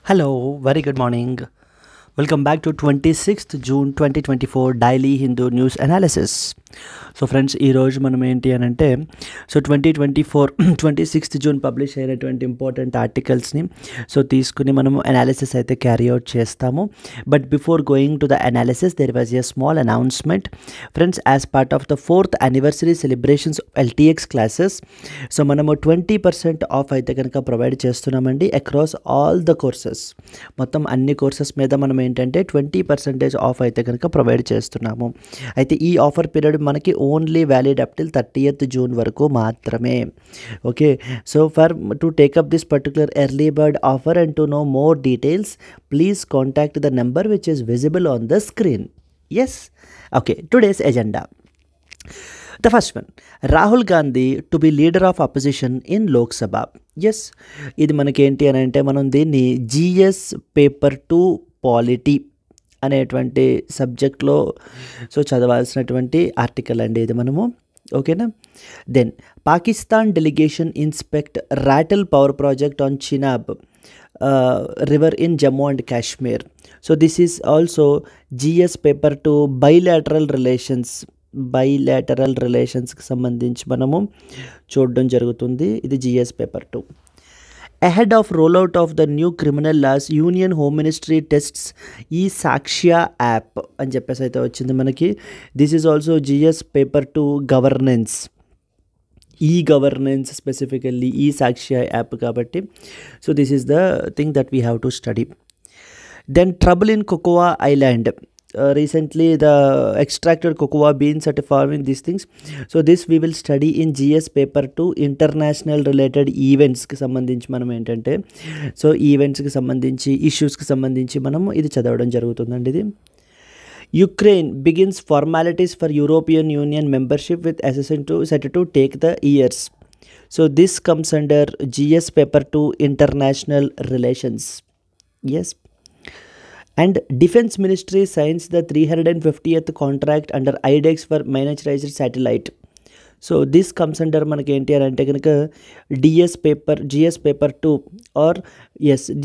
Hello, very good morning. Welcome back to 26th June 2024 Daily Hindu News Analysis. So friends, ఈరోజు మనం ఏంటి అని అంటే 26th జూన్ పబ్లిష్ అయినటువంటి ఇంపార్టెంట్ ఆర్టికల్స్ని తీసుకుని మనము అనాలిసిస్ అయితే క్యారీ అవుట్ చేస్తాము. But before going to the analysis there was a small announcement. Friends, as part of the 4th anniversary celebrations LTX classes మనము 20% ఆఫ్ అయితే కనుక ప్రొవైడ్ చేస్తున్నామండి అక్రాస్ ఆల్ ద కోర్సెస్. మొత్తం అన్ని కోర్సెస్ మీద మనం ఏంటంటే 20% ఆఫ్ అయితే కనుక ప్రొవైడ్ చేస్తున్నాము. అయితే ఈ ఆఫర్ పీరియడ్ మనకి only valid up till 30th June వరకు మాత్రమే. Okay, so to take up this particular early bird offer and to know more details please contact the number which is visible on the screen. Yes, okay, today's agenda. The first one, Rahul Gandhi to be leader of opposition in Lok Sabha. Yes, ఇది మనకేంటి అని అంటే మనం దీన్ని GS paper 2 polity అనేటువంటి సబ్జెక్ట్లో చదవాల్సినటువంటి article అండి ఇది మనము. ఓకేనా. Then Pakistan delegation inspect Ratle power project on Chenab river in Jammu and Kashmir. So this is also GS paper 2 bilateral రిలేషన్స్కి సంబంధించి మనము చూడడం జరుగుతుంది. ఇది GS paper 2. Ahead of rollout of the new criminal laws, Union Home Ministry tests e-Sakshya app అని చెప్పేసి అయితే వచ్చింది మనకి. This is also GS paper 2 governance, governance specifically e-Sakshya app కాబట్టి. So this is the thing that we have to study. Then trouble in Kokova island. Recently the extracted cocoa beans at farming these things. So this we will study in GS paper 2 international related events కి సంబంధించి మనం ఏంటంటే ఈవెంట్స్కి సంబంధించి ఇష్యూస్కి సంబంధించి మనము ఇది చదవడం జరుగుతుందండి. ఇది Ukraine begins formalities for European Union membership with accession to set to take the years. So this comes under GS paper 2 international relations. Yes. And Defense Ministry signs the 350th contract under IDEX for miniaturized satellite. So this comes under మనకి ఏంటి అని అంటే కనుక GS paper 2 or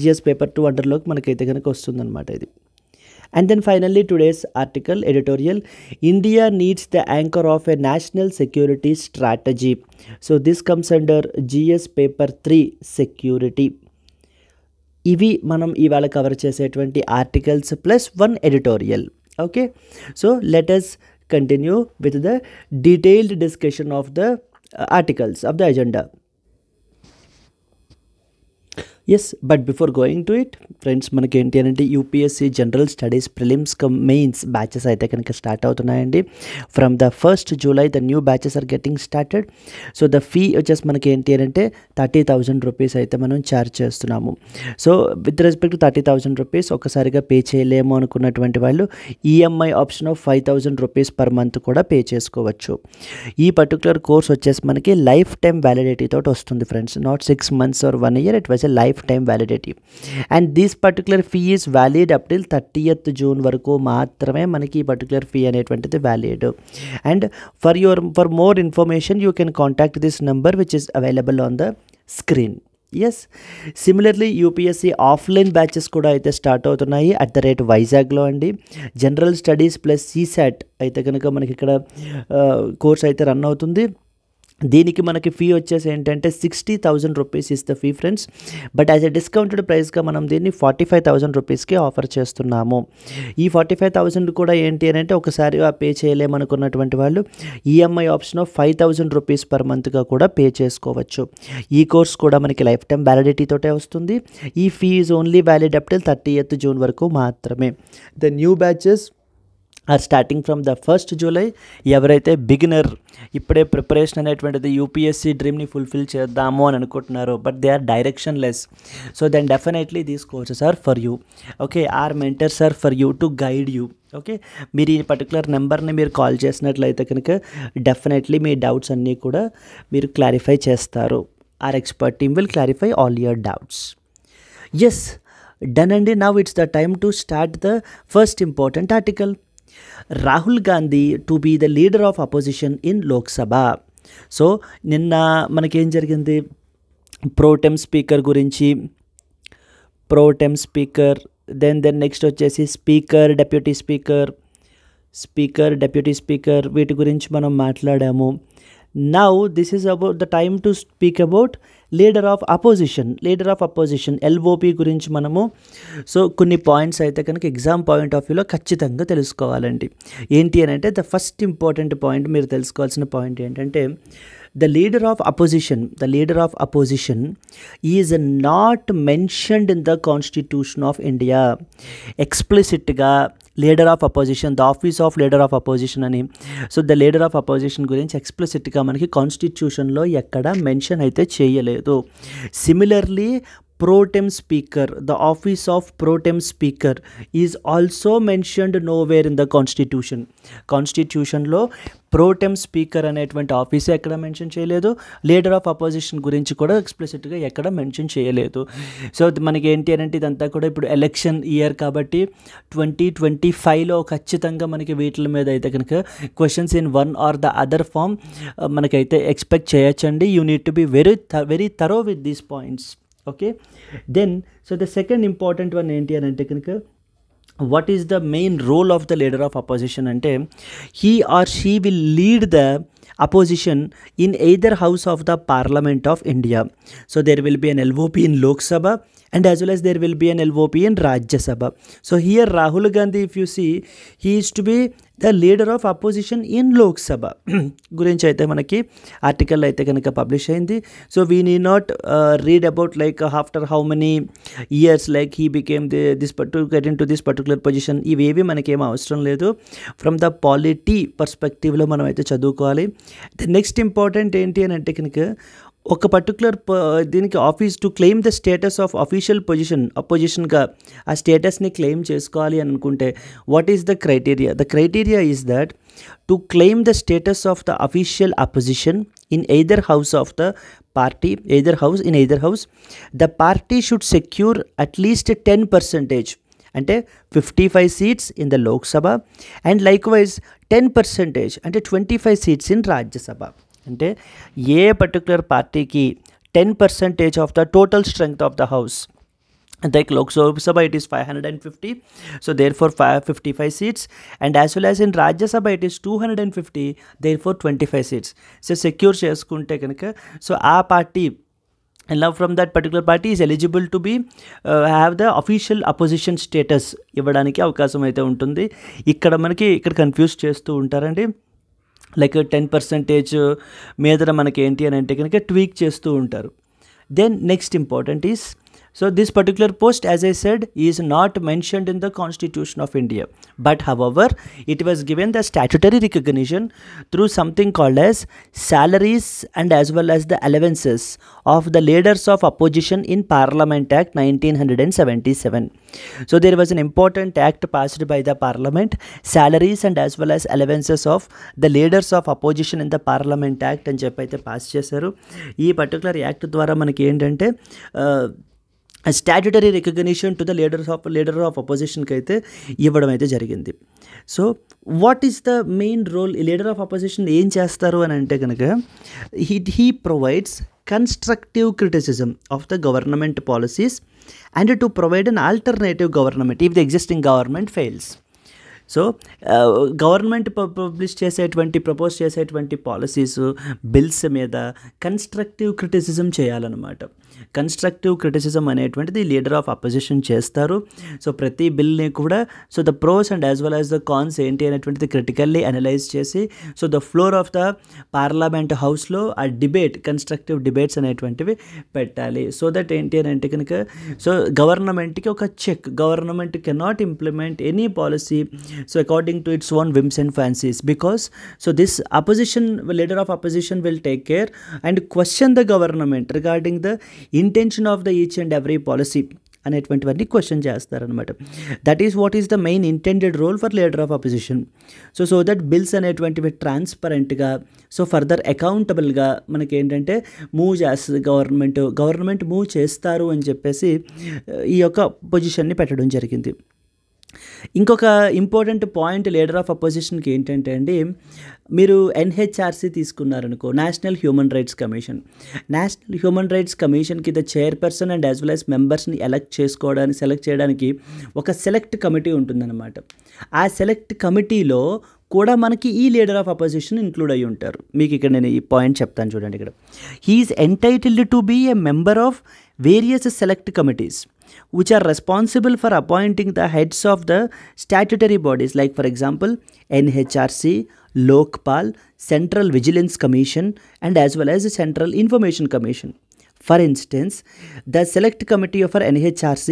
GS paper 2 అండర్లోకి మనకైతే కనుక వస్తుందన్నమాట ఇది. And then finally today's article editorial, India needs the anchor of a national security strategy. So this comes under GS paper 3 security. ఇవి మనం ఇవాళ కవర్ చేసేటువంటి articles plus 1 editorial. Okay, so let us continue with the detailed discussion of the articles of the agenda. Yes, but before going to it friends, మనకి ఏంటి అని అంటే UPSC general studies prelims mains batches అయితే కనుక start అవుతున్నాయండి. From the 1st July the new batches are getting started. So the fee వచ్చేసి మనకి ఏంటి అని అంటే 30,000 రూపీస్ అయితే మనం ఛార్జ్ చేస్తున్నాము. So with respect to 30,000 rupees ఒకసారిగా పే చేయలేము అనుకున్నటువంటి వాళ్ళు EMI option of 5,000 rupees per month కూడా పే చేసుకోవచ్చు. ఈ పర్టికులర్ కోర్స్ వచ్చేసి మనకి లైఫ్ టైం వ్యాలిడిటీ తోటి వస్తుంది friends, not 6 months or 1 year, it was a lifetime validity. And this particular fee is valid up till 30th June వరకు మాత్రమే మనకి ఈ పర్టికులర్ ఫీ అనేటువంటిది valid. And for more information you can contact this number which is available on the screen. Yes, similarly UPSC offline batches కూడా అయితే start అవుతున్నాయి @వైజాగ్లో అండి. జనరల్ స్టడీస్ ప్లస్ CSAT అయితే కనుక మనకి ఇక్కడ కోర్స్ అయితే రన్ అవుతుంది. దీనికి మనకి ఫీ వచ్చేసి ఏంటంటే 60,000 rupees is the fee friends. But as a discounted ప్రైస్గా మనం దీన్ని 45,000 రూపీస్కి ఆఫర్ చేస్తున్నాము. ఈ 45,000 కూడా ఏంటి అని అంటే ఒకసారి పే చేయలేమనుకున్నటువంటి వాళ్ళు EMI option of 5,000 rupees per మంత్గా కూడా పే చేసుకోవచ్చు. ఈ కోర్స్ కూడా మనకి లైఫ్ టైం వ్యాలిడిటీ తోటే వస్తుంది. ఈ fee is only valid up till 30th June వరకు మాత్రమే. The new batches are starting from the 1st July. ఎవరైతే బిగినర్ ఇప్పుడే ప్రిపరేషన్ అనేటువంటిది UPSC డ్రీమ్ని ఫుల్ఫిల్ చేద్దాము అని అనుకుంటున్నారో but they are direction less, so then definitely these courses are for you. Okay, our mentors are for you to guide you. Okay, మీరు ఈ particular నెంబర్ని మీరు కాల్ చేసినట్లయితే కనుక డెఫినెట్లీ మీ డౌట్స్ అన్నీ కూడా మీరు క్లారిఫై చేస్తారు. Our expert team will clarify all your doubts. Yes, done అండి. Now it's the time to start the first important article. Rahul Gandhi to be the leader of opposition in Lok Sabha. So నిన్న మనకేం జరిగింది, pro tem speaker గురించి pro tem speaker, then next వచ్చేసి speaker, deputy speaker వీటి గురించి మనం మాట్లాడాము. Now this is about the time to speak about leader of opposition LOP గురించి మనము సో కొన్ని పాయింట్స్ అయితే కనుక ఎగ్జామ్ పాయింట్ ఆఫ్ వ్యూలో ఖచ్చితంగా తెలుసుకోవాలండి. ఏంటి అని అంటే ద ఫస్ట్ ఇంపార్టెంట్ పాయింట్ మీరు తెలుసుకోవాల్సిన పాయింట్ ఏంటంటే the leader of opposition is not mentioned in the Constitution of India. Explicitగా leader of opposition, the office of leader of opposition అని, so the leader of opposition గురించి ఎక్స్ప్లిసిట్గా మనకి కాన్స్టిట్యూషన్లో ఎక్కడ మెన్షన్ అయితే చేయలేదు. Similarly pro tem speaker, the office of pro tem speaker is also mentioned nowhere in the కాన్స్టిట్యూషన్లో pro tem speaker అనేటువంటి ఆఫీస్ ఎక్కడ మెన్షన్ చేయలేదు, లీడర్ ఆఫ్ అపోజిషన్ గురించి కూడా ఎక్స్ప్లిసిట్గా ఎక్కడ మెన్షన్ చేయలేదు. సో మనకి ఏంటి అని అంటే ఇదంతా కూడా ఇప్పుడు ఎలక్షన్ ఇయర్ కాబట్టి 2025లో ఖచ్చితంగా మనకి వీటి మీద అయితే కనుక questions in one or the other form మనకైతే ఎక్స్పెక్ట్ చేయొచ్చండి. You need to be very thorough with these points. Okay, then so the second important one ఏంటి అని అంటే కనుక what is the main role of the leader of opposition ante he or she will lead the opposition in either house of the Parliament of India. So there will be an LOP in Lok Sabha and as well as there will be an LOP in Rajya Sabha. So here Rahul Gandhi, if you see, he is to be the leader of opposition in Lok Sabha గురించి అయితే మనకి article అయితే కనుక publish అయింది. So we need not read about like after how many years like he became to get in to this particular position, ఇవేవి మనకేం అవసరం లేదు. ఫ్రమ్ ద పాలిటీ పర్స్పెక్టివ్లో మనం అయితే చదువుకోవాలి. ద నెక్స్ట్ ఇంపార్టెంట్ ఏంటి అని అంటే కనుక ఒక పర్టికులర్ దీనికి office to claim the status of official అపోజిషన్గా ఆ స్టేటస్ని క్లెయిమ్ చేసుకోవాలి అని అనుకుంటే what is the criteria? The criteria is that to claim the status of the official opposition in either house of the party, in either house, the party should secure at least 10%, అంటే 55 seats in the Lok Sabha and likewise 10%, అంటే 25 seats in Rajya Sabha. అంటే ఏ particular పార్టీకి 10% of the total strength of the house, like Lok Sabha it is 550, so therefore 55 seats, and as well as in Rajya Sabha it is 250, therefore 25 seats. So secure చేసుకుంటే కనుక so ఆ party and now from that particular party is eligible to be have the official opposition status ఇవ్వడానికి అవకాశం అయితే ఉంటుంది. ఇక్కడ confuse చేస్తూ ఉంటారండి. లైక్ 10% మీద మనకి ఏంటి అని అంటే కనుక ట్వీక్ చేస్తూ ఉంటారు. Then next important is, so this particular post, as I said, is not mentioned in the Constitution of India, but however it was given the statutory recognition through something called as salaries and as well as the allowances of the leaders of opposition in Parliament Act 1977. So there was an important act passed by the Parliament, salaries and as well as allowances of the leaders of opposition in the Parliament Act అని చెప్పి అయితే pass చేశారు. ఈ particular act ద్వారా మనకి ఏంటంటే statutory recognition to the leader of అపోజిషన్కి అయితే ఇవ్వడం అయితే జరిగింది. So what is the main role? ఈ లీడర్ ఆఫ్ అపోజిషన్ ఏం చేస్తారు అని అంటే కనుక he provides constructive criticism of the government policies and to provide an alternative government if the existing government fails. So government propose చేసేటువంటి policies, bills మీద constructive criticism చేయాలన్నమాట. Constructive criticism అనేటువంటిది leader of opposition చేస్తారు. So ప్రతి బిల్ని కూడా so the pros and as well as the cons ఏంటి అనేటువంటిది క్రిటికల్లీ అనలైజ్ చేసి so the floor of the parliament హౌస్లో ఆ కన్స్ట్రక్టివ్ డిబేట్స్ అనేటువంటివి పెట్టాలి. సో దట్ ఏంటి అని అంటే కనుక సో గవర్నమెంట్కి ఒక check, government cannot implement any policy so according to its own whims and fancies, because so this leader of opposition will take care and question the government regarding the intention of the each and every policy అనేటువంటివన్నీ question చేస్తారనమాట. That is what is the main intended role for leader of opposition. So that bills అనేటువంటివి ట్రాన్స్పరెంట్గా so further అకౌంటబుల్గా మనకి ఏంటంటే move చేస్తుంది government move చేస్తారు అని చెప్పేసి ఈ యొక్క పొజిషన్ని పెట్టడం జరిగింది. ఇంకొక ఇంపార్టెంట్ పాయింట్ లీడర్ ఆఫ్ అపోజిషన్కి ఏంటంటే అండి, మీరు ఎన్హెచ్ఆర్సీ తీసుకున్నారనుకో, national human rights commission. National human rights కమిషన్కి the chairperson and as well as మెంబర్స్ని సెలెక్ట్ చేయడానికి ఒక సెలెక్ట్ కమిటీ ఉంటుందన్నమాట. ఆ సెలెక్ట్ కమిటీలో కూడా మనకి ఈ లీడర్ ఆఫ్ అపోజిషన్ ఇంక్లూడ్ అయ్యి ఉంటారు. మీకు ఇక్కడ నేను ఈ పాయింట్ చెప్తాను చూడండి. ఇక్కడ he is entitled to be a member of various select committees which are responsible for appointing the heads of the statutory bodies, like for example NHRC, Lokpal, Central Vigilance Commission and as well as the Central Information Commission. For instance, the select committee of our NHRC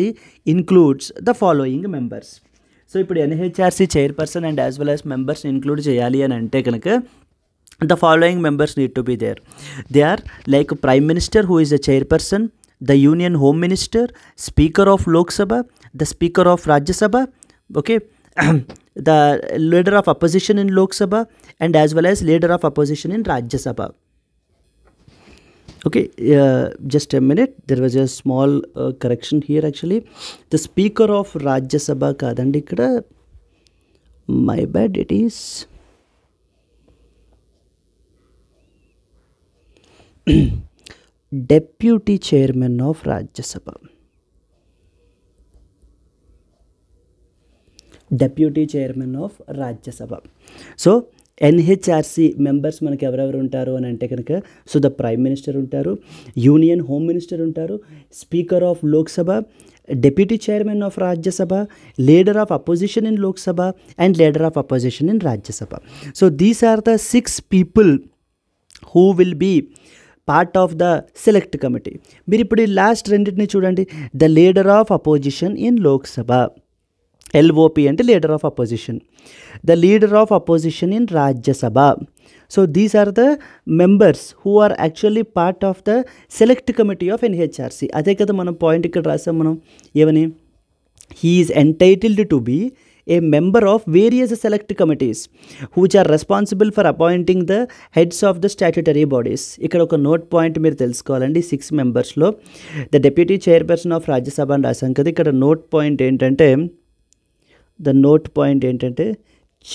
includes the following members. So ఇప్పుడు NHRC chairperson and as well as members include చేయాలి అని అంటే కనుక the following members need to be there. They are like Prime Minister, who is the chairperson, the Union Home Minister, Speaker of Lok Sabha, the Speaker of Rajya Sabha, okay, the Leader of Opposition in Lok Sabha and as well as Leader of Opposition in Rajya Sabha. Okay, just a minute, there was a small correction here actually. The Speaker of Rajya Sabha kadandi ikkada, my bad, it is Deputy Chairman of Rajya Sabha. Deputy Chairman of Rajya Sabha. So NHRC members మనకి ఎవరెవరు ఉంటారు అని అంటే కనుక, so the prime minister ఉంటారు, union home minister ఉంటారు, speaker of Lok Sabha, deputy chairman of Rajya Sabha, leader of opposition in Lok Sabha and leader of opposition in Rajya Sabha. So these are the 6 people who will be part of the select committee. మీరు ఇప్పుడు ఈ last రెండింటిని చూడండి. The leader of opposition in Lok Sabha, LOP అంటే leader of opposition, the leader of opposition in Rajya Sabha. So these are the members who are actually part of the select committee of NHRC. అదే కదా మనం point ఇక్కడ రాసాం మనం ఏమని, he is entitled to be a member of various select committees which are responsible for appointing the heads of the statutory bodies. ఇక్కడ ఒక note point మీరు తెలుసుకోవాలండి. 6 మెంబర్స్లో the deputy chairperson of Rajya Sabha అని రాసాం కదా. ఇక్కడ నోట్ పాయింట్ ఏంటంటే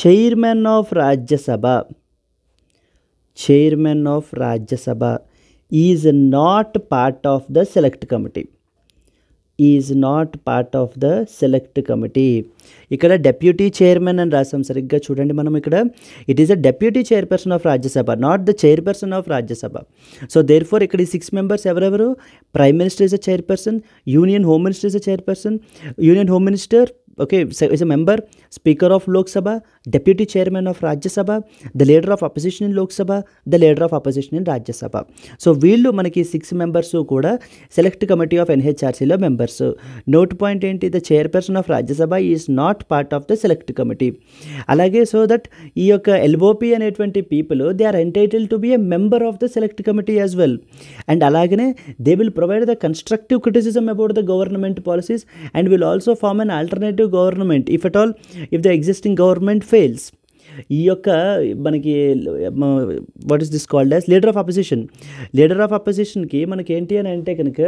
chairman of Rajya Sabha is not part of the select committee. ఇక్కడ డెప్యూటీ చైర్మన్ అని రాసాం, సరిగ్గా చూడండి మనం ఇక్కడ. It is a deputy chairperson of Rajya Sabha, not the chairperson of Rajya Sabha. So therefore ఇక్కడ ఈ 6 members ఎవరెవరు, prime minister is a chairperson, union home minister is a chairperson, union home minister is a member, Speaker of Lok Sabha, Deputy Chairman of Rajya Sabha, the Leader of Opposition in Lok Sabha, the Leader of Opposition in Rajya Sabha. So వీళ్ళు మనకి 6 members కూడా select committee of ఎన్హెచ్ఆర్సీలో members. Note point ఏంటి, the chairperson of Rajya Sabha is not part of the select committee. అలాగే so that ఈ యొక్క LOP అనేటువంటి people they are entitle to be a member of the select committee as well. And అలాగనే they will provide the constructive criticism about the government policies and will also form an alternative government if the existing government fails. ఈ యొక్క మనకి what is this called as leader of అపోజిషన్కి మనకి ఏంటి అని అంటే కనుక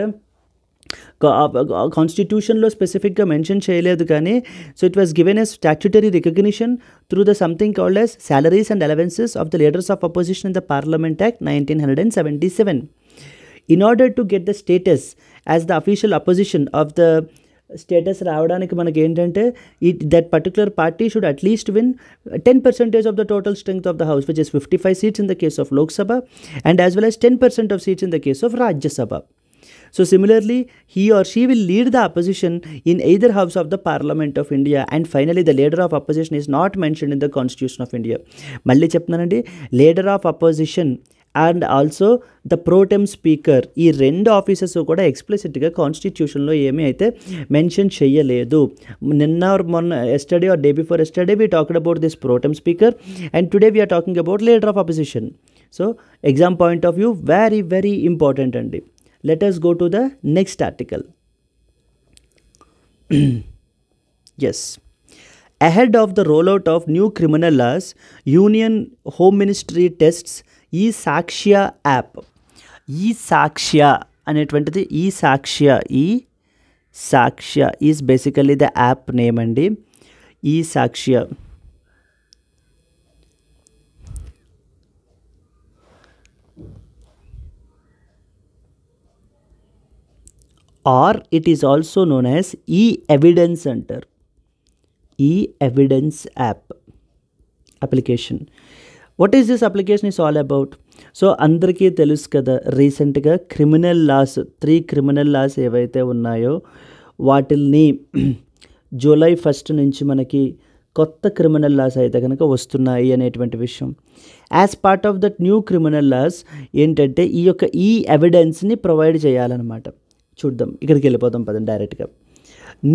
కాన్స్టిట్యూషన్లో స్పెసిఫిక్గా మెన్షన్ చేయలేదు కానీ, so it was given a statutory recognition through the something called as salaries and allowances of the leaders of opposition in the parliament act 1977. In order to get the status as the official opposition of the status రావడానికి మనకి ఏంటంటే that particular party should at least win 10% of the total strength of the house, which is 55 seats in the case of Lok Sabha and as well as 10% of seats in the case of Rajya Sabha. So similarly, he or she will lead the opposition in either house of the Parliament of India. And finally, the leader of opposition is not mentioned in the Constitution of India. మళ్ళీ చెప్తున్నానండి, leader of opposition and also the pro tem speaker, ఈ 2 offices కూడా ఎక్స్ప్లిసిట్గా కాన్స్టిట్యూషన్లో ఏమీ అయితే mention చేయలేదు. నిన్న మొన్న yesterday or day before yesterday we talked about this pro tem speaker and today we're talking about leader of opposition. So exam point of view very very important అండి. Let us go to the next article. Yes. Ahead of the rollout of new criminal laws, Union Home Ministry tests ఈ-సాక్ష్య app. ఈ-సాక్ష్య అనేటువంటిది ఈ-సాక్ష్య is basically the app name అండి. e-Sakshya. Or it is also known as e-Evidence Center. E-Evidence app application. What is this application is all about? So అందరికీ తెలుసు కదా, రీసెంట్గా criminal laws 3 criminal laws ఏవైతే ఉన్నాయో వాటిల్ని July 1 నుంచి మనకి కొత్త క్రిమినల్ లాస్ అయితే కనుక వస్తున్నాయి అనేటువంటి విషయం. As part of that new criminal loss ఏంటంటే ఈ యొక్క ఈ ఎవిడెన్స్ని ప్రొవైడ్ చేయాలన్నమాట. చూద్దాం, ఇక్కడికి వెళ్ళిపోతాం పదండి డైరెక్ట్గా.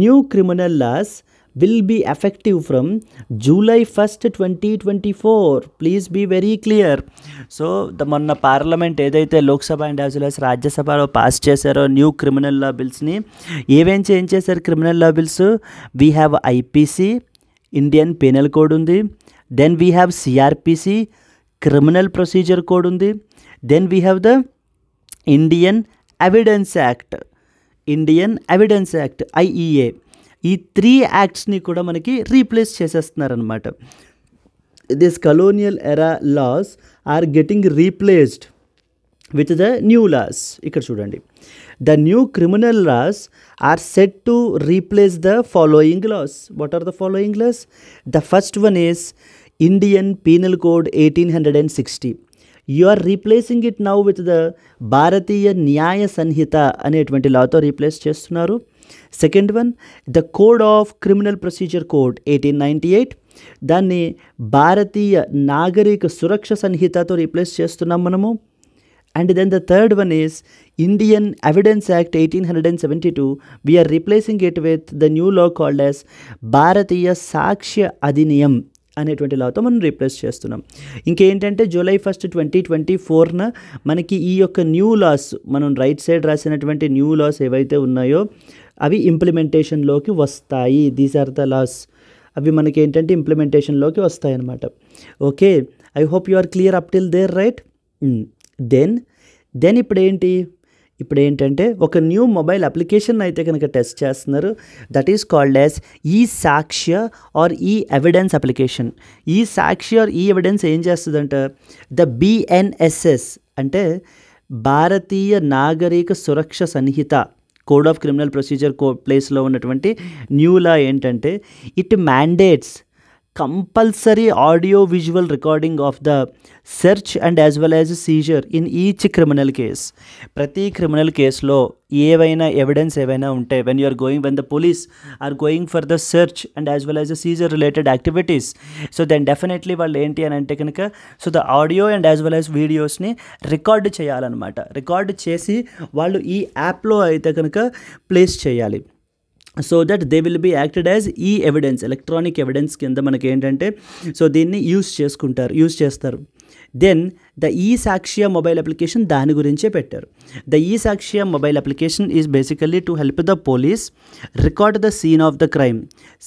New criminal loss will be effective from July 1st, 2024. Please be very clear. So మొన్న పార్లమెంట్ ఏదైతే Lok Sabha and as well as రాజ్యసభలో పాస్ చేశారో న్యూ క్రిమినల్ లా బిల్స్ని, ఏమేం చేంజ్ చేశారు criminal law bills? We have IPC, Indian penal code ఉంది. Then we have CrPC, criminal procedure code ఉంది. Then we have the Indian evidence act, IEA. ఈ 3 యాక్ట్స్ని కూడా మనకి రీప్లేస్ చేసేస్తున్నారనమాట. This colonial era laws are getting replaced with the new laws. ఇక్కడ చూడండి, the new criminal laws are set to replace the following laws. What are the following laws? The first one is Indian penal code 1860. You are replacing it now with the Bharatiya Nyaya Sanhita అనేటువంటి లాతో replace చేస్తున్నారు. Second one, the code of criminal procedure code 1898, దాన్ని భారతీయ నాగరిక సురక్ష సంహితతో replace చేస్తున్నాం మనము. And then the third one is Indian evidence act 1872. We're replacing it with the new law called as భారతీయ సాక్ష్య అధినియం అనేటువంటి లాతో మనం replace చేస్తున్నాం. ఇంకేంటంటే జూలై 1, 2024న మనకి ఈ యొక్క న్యూ లాస్, మనం రైట్ సైడ్ రాసినటువంటి న్యూ లాస్ ఏవైతే ఉన్నాయో అవి ఇంప్లిమెంటేషన్లోకి వస్తాయి. These are the laws. అవి మనకి ఏంటంటే ఇంప్లిమెంటేషన్లోకి వస్తాయి అన్నమాట. Okay, I hope you are clear up till there, right? Then ఇప్పుడు ఏంటంటే ఒక న్యూ మొబైల్ అప్లికేషన్ అయితే కనుక టెస్ట్ చేస్తున్నారు. That is called as ఈ-సాక్ష్య are ఈ-ఎవిడెన్స్ application. ఈ-సాక్ష్య are ఈ-ఎవిడెన్స్ ఏం చేస్తుందంట, ద BNSS అంటే భారతీయ నాగరిక సురక్ష సంహిత, కోడ్ ఆఫ్ క్రిమినల్ ప్రొసీజర్ ప్లేస్లో ఉన్నటువంటి న్యూ లా ఏంటంటే it mandates compulsory audio visual recording of the search and as well as Caesar in each criminal case. ప్రతి criminal కేసులో ఏవైనా evidence ఏవైనా ఉంటే when the police are going for the search and as well as the seizure related activities, so then definitely వాళ్ళు ఏంటి అని అంటే కనుక so the audio and as well as వీడియోస్ని రికార్డ్ చేయాలన్నమాట. రికార్డ్ చేసి వాళ్ళు ఈ యాప్లో అయితే కనుక ప్లేస్ చేయాలి. So that they will be acted as ఈ ఎవిడెన్స్, ఎలక్ట్రానిక్ ఎవిడెన్స్ కింద మనకి ఏంటంటే సో దీన్ని యూస్ చేస్తారు. దెన్ ద ఈ-సాక్ష్య మొబైల్ అప్లికేషన్ దాని గురించే పెట్టారు. The ఈ-సాక్ష్య mobile application is basically to help the police record the scene of the crime,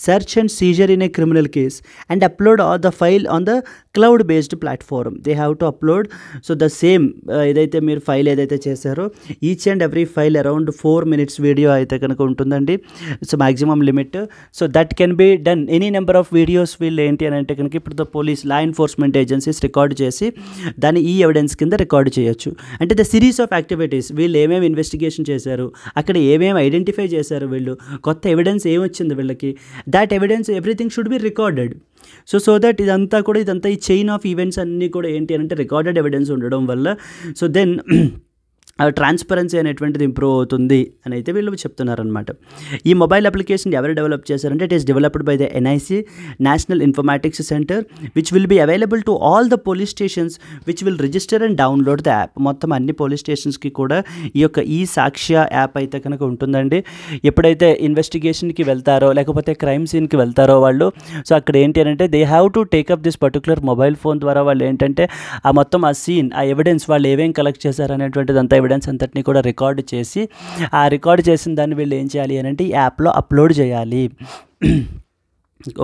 search and seizure in a criminal case and upload the file on the cloud based platform. They have to upload so the same ఏదైతే మీరు file ఏదైతే చేశారో each and every file around 4 minutes video అయితే కనుక ఉంటుందండి. So maximum limit. So that can be done any number of videos. వీళ్ళు ఏంటి అని అంటే కనుక ఇప్పుడు the police law enforcement agencies record చేసి దాన్ని ఈ ఎవిడెన్స్ కింద రికార్డ్ చేయొచ్చు. అంటే ద సిరీస్ ఆఫ్ యాక్టివిటీస్, వీళ్ళు ఏమేమి ఇన్వెస్టిగేషన్ చేశారు, అక్కడ ఏమేమి ఐడెంటిఫై చేశారు, వీళ్ళు కొత్త ఎవిడెన్స్ ఏమొచ్చింది వీళ్ళకి, that evidence everything should be recorded. So that ఇదంతా ఈ చైన్ ఆఫ్ ఈవెంట్స్ అన్నీ కూడా ఏంటి అంటే రికార్డెడ్ ఎవిడెన్స్ ఉండడం వల్ల సో దెన్ ట్రాన్స్పరెన్సీ అనేటువంటిది ఇంప్రూవ్ అవుతుంది అని అయితే వీళ్ళు చెప్తున్నారనమాట. ఈ మొబైల్ అప్లికేషన్ ఎవరు డెవలప్ చేశారంటే it is developed by the NIC, National informatics Centre, which will be available to all the police stations which will register and download the app. మొత్తం అన్ని పోలీస్ స్టేషన్స్కి కూడా ఈ యొక్క ఈ-సాక్ష్య యాప్ అయితే కనుక ఉంటుందండి. ఎప్పుడైతే ఇన్వెస్టిగేషన్కి వెళ్తారో లేకపోతే క్రైమ్ సీన్కి వెళ్తారో వాళ్ళు, సో అక్కడ ఏంటి అంటే they have to take up this particular mobile phone ద్వారా వాళ్ళు ఏంటంటే ఆ మొత్తం ఆ సీన్, ఆ ఎవిడెన్స్ వాళ్ళు ఏమేం కలెక్ట్ చేశారు అనేటువంటిది అంతా ఎవిడెన్స్ అంతటిని కూడా రికార్డ్ చేసి ఆ రికార్డ్ చేసిన దాన్ని వీళ్ళు ఏం చేయాలి అని అంటే ఈ యాప్లో అప్లోడ్ చేయాలి.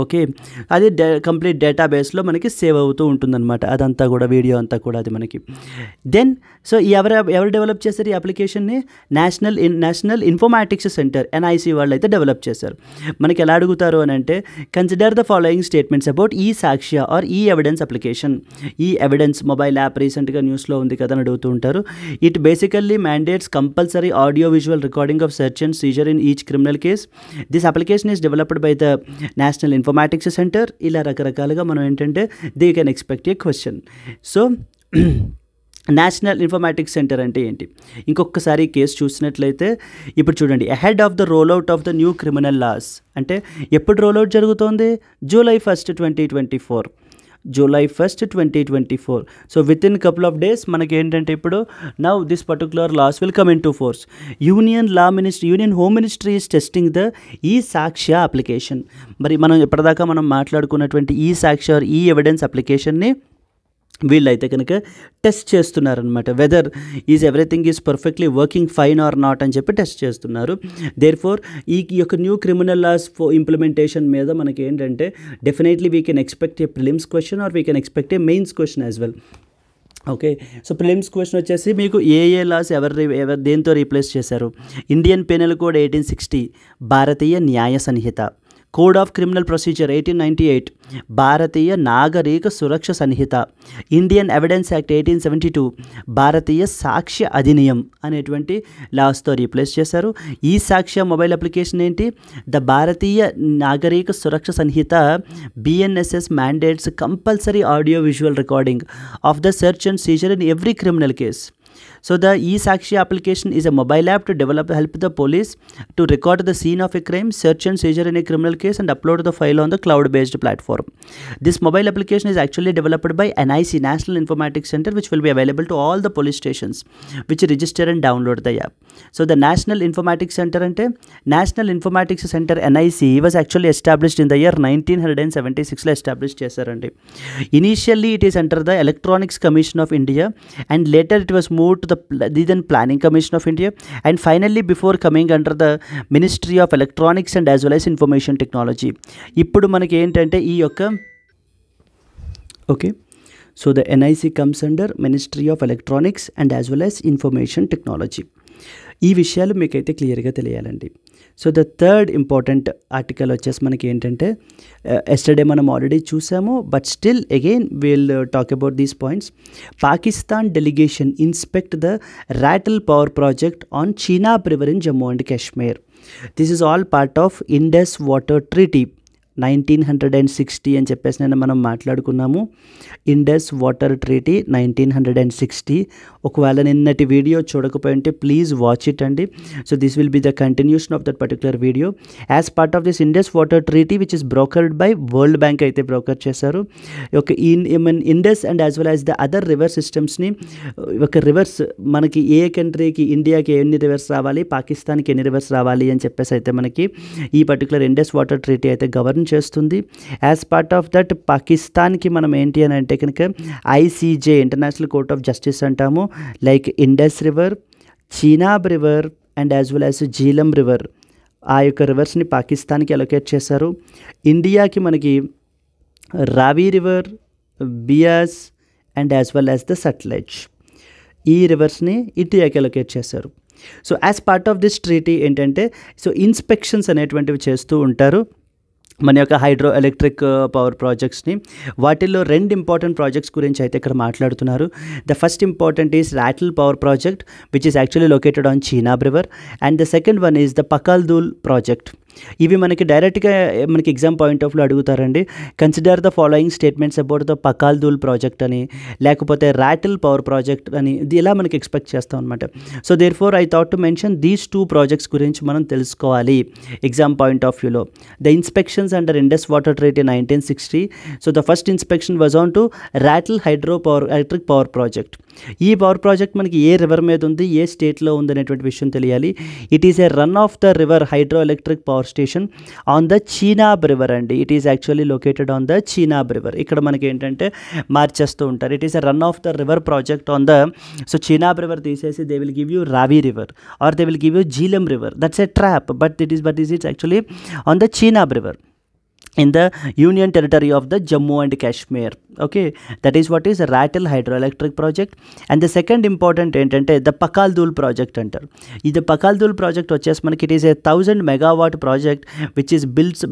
ఓకే. అది కంప్లీట్ డేటాబేస్‌లో మనకి సేవ్ అవుతూ ఉంటుందన్నమాట. అదంతా కూడా వీడియో అంతా కూడా అది మనకి. దెన్ సో ఎవరు డెవలప్ చేశారు ఈ అప్లికేషన్‌ని? నేషనల్ ఇన్ఫర్మాటిక్స్ సెంటర్ ఎన్ఐసి వాళ్ళైతే డెవలప్ చేశారు. మనకి ఎలా అడుగుతారు అని అంటే consider the following statements about e Sakshya or ఈ evidence application. E evidence mobile app రీసెంట్‌గా న్యూస్‌లో ఉంది కదా అని అడుగుతూ ఉంటారు. It basically mandates compulsory audio visual recording of search and seizure in each criminal case. This application is developed by the National informatics Centre. ఇలా రకరకాలుగా మనం ఏంటంటే they can expect A question. So national informatics centre అంటే ఏంటి? ఇంకొకసారి case చూసినట్లయితే ఇప్పుడు చూడండి, ahead of the rollout of the new criminal laws అంటే ఎప్పుడు రోల్అవుట్ జరుగుతోంది? July 1st, 2024. July 1st, 2024. So within couple of days మనకి ఏంటంటే ఇప్పుడు now this particular laws will come into force. Union home ministry is testing the e Sakshya application. మరి మనం ఇప్పటిదాకా మనం మాట్లాడుకున్నటువంటి ఈ సాక్ష్య ఈ ఎవిడెన్స్ అప్లికేషన్ని వీళ్ళైతే కనుక టెస్ట్ చేస్తున్నారనమాట. Whether everything is perfectly working fine or not అని చెప్పి టెస్ట్ చేస్తున్నారు. దేర్ ఫోర్ ఈ యొక్క న్యూ క్రిమినల్ లాస్ ఇంప్లిమెంటేషన్ మీద మనకి ఏంటంటే definitely we can expect a prelims question or we can expect a mains question as well. Okay. So prelims question వచ్చేసి మీకు ఏ లాస్ ఎవరు దేంతో రీప్లేస్ చేశారు? Indian penal code 1860, Bharatiya Nyaya Samhita. Code of criminal procedure 1898, Bharatiya Nagarik Suraksha Samhita. Indian evidence act 1872, భారతీయ సాక్ష్య అధినియం అనేటువంటి లాస్తో replace చేశారు. ఈ సాక్ష్య mobile application ఏంటి? The Bharatiya Nagarik Suraksha Samhita BNSS mandates compulsory audio visual recording of the search and seizure in every criminal case. So the eSakshi application is a mobile app to help the police to record the scene of a crime, search and seizure in a criminal case and upload the file on the cloud-based platform. This mobile application is actually developed by NIC, National Informatics Center, which will be available to all the police stations which register and download the app. So the National Informatics Center National Informatics Center NIC was actually established in the year 1976 established చేశారండి. Initially it is under the Electronics Commission of India and later it was moved to the then Planning Commission of India and finally before coming under the Ministry of Electronics and as well as Information Technology. ఇప్పుడు మనకి ఏంటంటే ఈ యొక్క okay. So the NIC comes under Ministry of Electronics and as well as Information Technology. ఈ విషయాలు మీకైతే క్లియర్గా తెలియాలండి. So the third important article వచ్చేసి మనకి ఏంటంటే ఎస్టర్డే మనం ఆల్రెడీ చూసాము but still again will talk about these points. Pakistan delegation inspect the Ratle power project on Chenab river in Jammu and Kashmir. This is all part of Indus water treaty 1960 అని చెప్పేసి నేను మనం మాట్లాడుకున్నాము. Indus water treaty 1960. ఒకవేళ నిన్నటి వీడియో చూడకపోయింటే ప్లీజ్ వాచ్ ఇట్ అండి. So this will be the continuation of that particular video. As part of this Indus water treaty which is brokered by world bank అయితే బ్రోకర్ చేశారు. ఒక Indus and as well as the other river సిస్టమ్స్ని ఒక rivers మనకి ఏ కంట్రీకి ఇండియాకి ఎన్ని reverse రావాలి, పాకిస్తాన్కి ఎన్ని రివర్స్ రావాలి అని చెప్పేసి అయితే మనకి ఈ పర్టికులర్ ఇండస్ వాటర్ ట్రీటీ అయితే గవర్న్ చేస్తుంది. యాజ్ పార్ట్ ఆఫ్ దట్ పాకిస్తాన్కి మనం ఏంటి అని అంటే కనుక ICJ international court of justice అంటాము. Like Indus river, Chenab river and as well as Jhelum river ఆ యొక్క రివర్స్ని పాకిస్తాన్కి అలొకేట్ చేశారు. ఇండియాకి మనకి Ravi river, Beas and as well as the Sutlej ఈ రివర్స్ని ఇండియాకి అలొకేట్ చేశారు. So as part of this treaty ఏంటంటే సో ఇన్స్పెక్షన్స్ అనేటువంటివి చేస్తూ ఉంటారు మన యొక్క హైడ్రో ఎలక్ట్రిక్ పవర్ ప్రాజెక్ట్స్ని. వాటిల్లో రెండు ఇంపార్టెంట్ ప్రాజెక్ట్స్ గురించి అయితే ఇక్కడ మాట్లాడుతున్నారు. The first important is Ratle power project which is actually located on Chenab river and the second one is the Pakal Dul project. ఇవి మనకి డైరెక్ట్గా మనకి ఎగ్జామ్ పాయింట్ ఆఫ్ వ్యూ అడుగుతారండి. Consider the following statements about the Pakal Dul project అని లేకపోతే రాటల్ పవర్ ప్రాజెక్ట్ అని ఇలా మనకి ఎక్స్పెక్ట్ చేస్తాం అనమాట. So therefore I thought to mention these two projects గురించి మనం తెలుసుకోవాలి ఎగ్జామ్ పాయింట్ ఆఫ్ వ్యూలో. The inspections under Indus water treaty 1960. So the first inspection was on to Ratle hydro power electric power project. ఈ power project మనకి ఏ river మీద ఉంది, ఏ స్టేట్లో ఉంది అనేటువంటి విషయం తెలియాలి. It is a run of the river hydro electric power station on the Chenab river అండి. It is actually located on the Chenab river. ఇక్కడ మనకి ఏంటంటే మార్చేస్తూ ఉంటారు. It is a run of the river project on the so Chenab river తీసేసి they will give you Ravi river or they will give you Jhelum river. That's a trap but it's actually on the Chenab river. in the union territory of the Jammu and Kashmir. Okay, that is what is Ratel hydroelectric project. And the second important ఏంటంటే the Pakaldul project అంటారు. ఇది Pakaldul project వచ్చేసి మనకి it is a 1000 megawatt project which is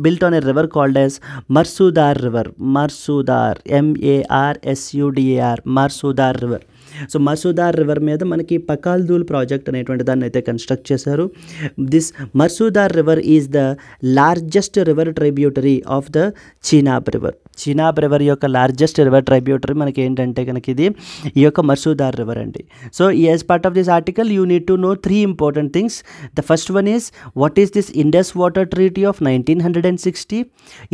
built on a river called as Marsudar river. Marsudar, MARSUDAR, Marsudar river. So Marusudar river మీద మనకి Pakal Dul project అనేటువంటి దాన్ని అయితే కన్స్ట్రక్ట్ చేశారు. This Marusudar river is the largest river tributary of the Chenab river. Chenab river యొక్క largest river tributary మనకి ఏంటంటే కనుక ఇది ఈ యొక్క మర్సూదార్ రివర్ అండి. So as part of this article you need to know 3 important things. The first one is what is this Indus water treaty of 1960.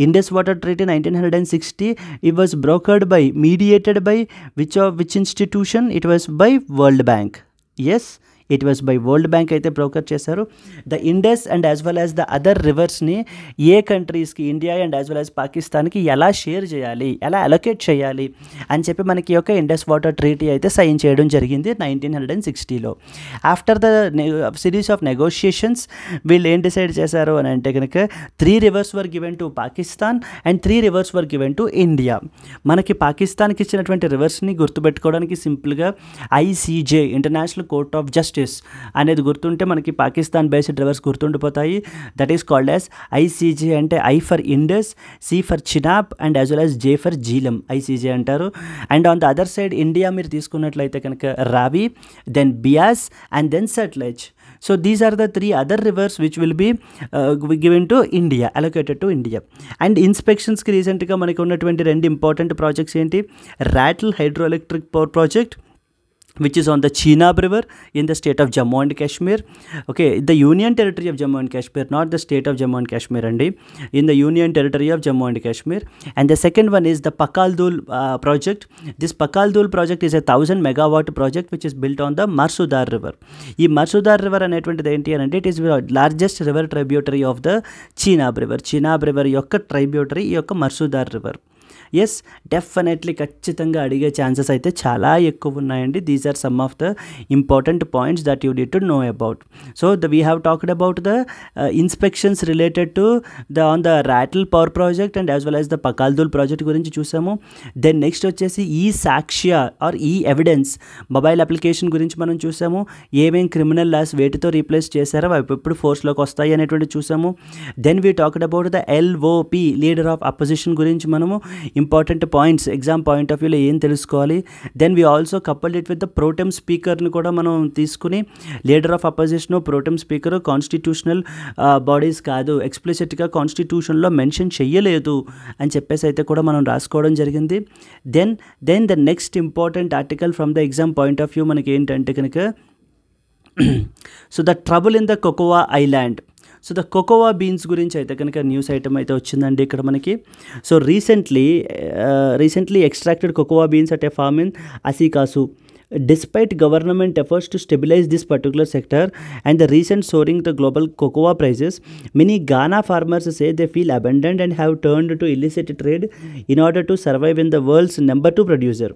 Indus water treaty 1960 it was brokered by, mediated by which institution? It was by World Bank. Yes, it was by World Bank అయితే broker చేశారు. The Indus and as well as the other రివర్స్ని ఏ కంట్రీస్కి, India and as well as పాకిస్తాన్కి ఎలా share చేయాలి, ఎలా allocate చేయాలి అని చెప్పి మనకి యొక్క ఇండస్ వాటర్ ట్రీటీ అయితే సైన్ చేయడం జరిగింది 1960లో. After the series of negotiations వీళ్ళు ఏం డిసైడ్ చేశారు అని అంటే కనుక 3 rivers were given to Pakistan and 3 rivers were given to India. మనకి పాకిస్తాన్కి ఇచ్చినటువంటి రివర్స్ని గుర్తుపెట్టుకోవడానికి సింపుల్గా ICJ, international court of justice అనేది గుర్తుంటే మనకి పాకిస్తాన్ బేస్డ్ రివర్స్ గుర్తుండిపోతాయి. That is called as ICJ. అంటే I for Indus, C for Chenab and as well as J for Jhelum, ICJ అంటారు. And on the other side India మీరు తీసుకున్నట్లయితే కనుక Ravi, then Beas and then Sutlej. So these are the 3 other rivers which will be given to India, allocated to India. And inspections కి రీసెంట్గా మనకి ఉన్నటువంటి 2 important projects ఏంటి? Ratle hydroelectric power project which is on the Chenab river in the state of Jammu and Kashmir. Okay, the union territory of Jammu and Kashmir, not the state of Jammu and Kashmir andi, in the union territory of Jammu and Kashmir. And the second one is the Pakaldul project. This Pakaldul project is a 1000 megawatt project which is built on the Marsudar river. ఈ మర్సూదార్ river అనేటువంటిది ఏంటి అని అంటే it is largest river tributary of the Chenab river. Chenab river యొక్క tributary ఈ యొక్క Marusudar river. Yes, definitely ఖచ్చితంగా అడిగే ఛాన్సెస్ అయితే చాలా ఎక్కువ ఉన్నాయండి. These are some of the important points that you need to know about. So we have talked about the inspections related to on the Ratle power project and as well as the Pakal Dul project గురించి చూసాము. Then next వచ్చేసి ఈ సాక్ష్య or ఈ evidence mobile application గురించి మనం చూసాము. ఏమేం criminal laws వేటితో replace చేశారో అవి ఎప్పుడు ఫోర్స్లోకి వస్తాయి అనేటువంటి చూసాము. Then we talked about the LOP, leader of opposition గురించి మనము important points exam point of వ్యూలో ఏం తెలుసుకోవాలి. Then we also coupled it with the pro tem స్పీకర్ని కూడా మనం తీసుకుని leader of opposition, pro tem speaker constitutional bodies కాదు, ఎక్స్ప్లిసిట్గా కాన్స్టిట్యూషన్లో మెన్షన్ చెయ్యలేదు అని చెప్పేసి అయితే కూడా మనం రాసుకోవడం జరిగింది. Then the next important article from the exam point of view మనకి ఏంటంటే కనుక so the trouble in the cocoa island. So the cocoa beans గురించి అయితే కనుక న్యూస్ ఐటమ్ అయితే వచ్చిందండి ఇక్కడ మనకి. So recently extracted cocoa beans at a farm in Assikasso. Despite government efforts to stabilize this particular sector and the recent soaring the global cocoa prices, many Ghana farmers say they feel abandoned and have turned to illicit trade in order to survive in the world's number 2 producer.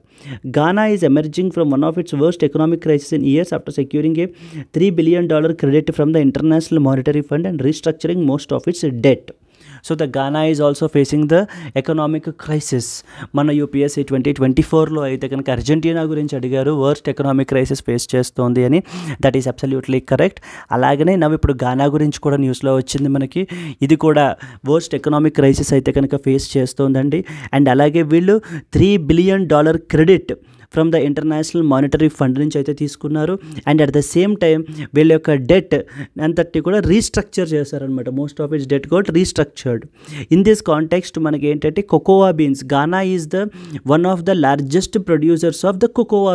Ghana is emerging from one of its worst economic crises in years after securing a $3 billion credit from the International Monetary Fund and restructuring most of its debt. So the Ghana is also facing the economic crisis. మన UPSC 2024లో అయితే కనుక Argentina గురించి అడిగారు, worst economic crisis face చేస్తోంది అని. That is absolutely correct. అలాగనే ఇప్పుడు గానా గురించి కూడా న్యూస్లో వచ్చింది మనకి. ఇది కూడా వర్స్ట్ ఎకనామిక్ క్రైసిస్ అయితే కనుక ఫేస్ చేస్తోందండి. అండ్ అలాగే వీళ్ళు $3 billion credit from the International Monetary Fund నుంచి అయితే తీసుకున్నారు. And at the same time వీళ్ళ యొక్క డెట్ అంతటి కూడా రీస్ట్రక్చర్ చేశారనమాట. Most of its debt got restructured. In this context మనకి ఏంటంటే cocoa beans, Ghana is the one of the largest producers of the cocoa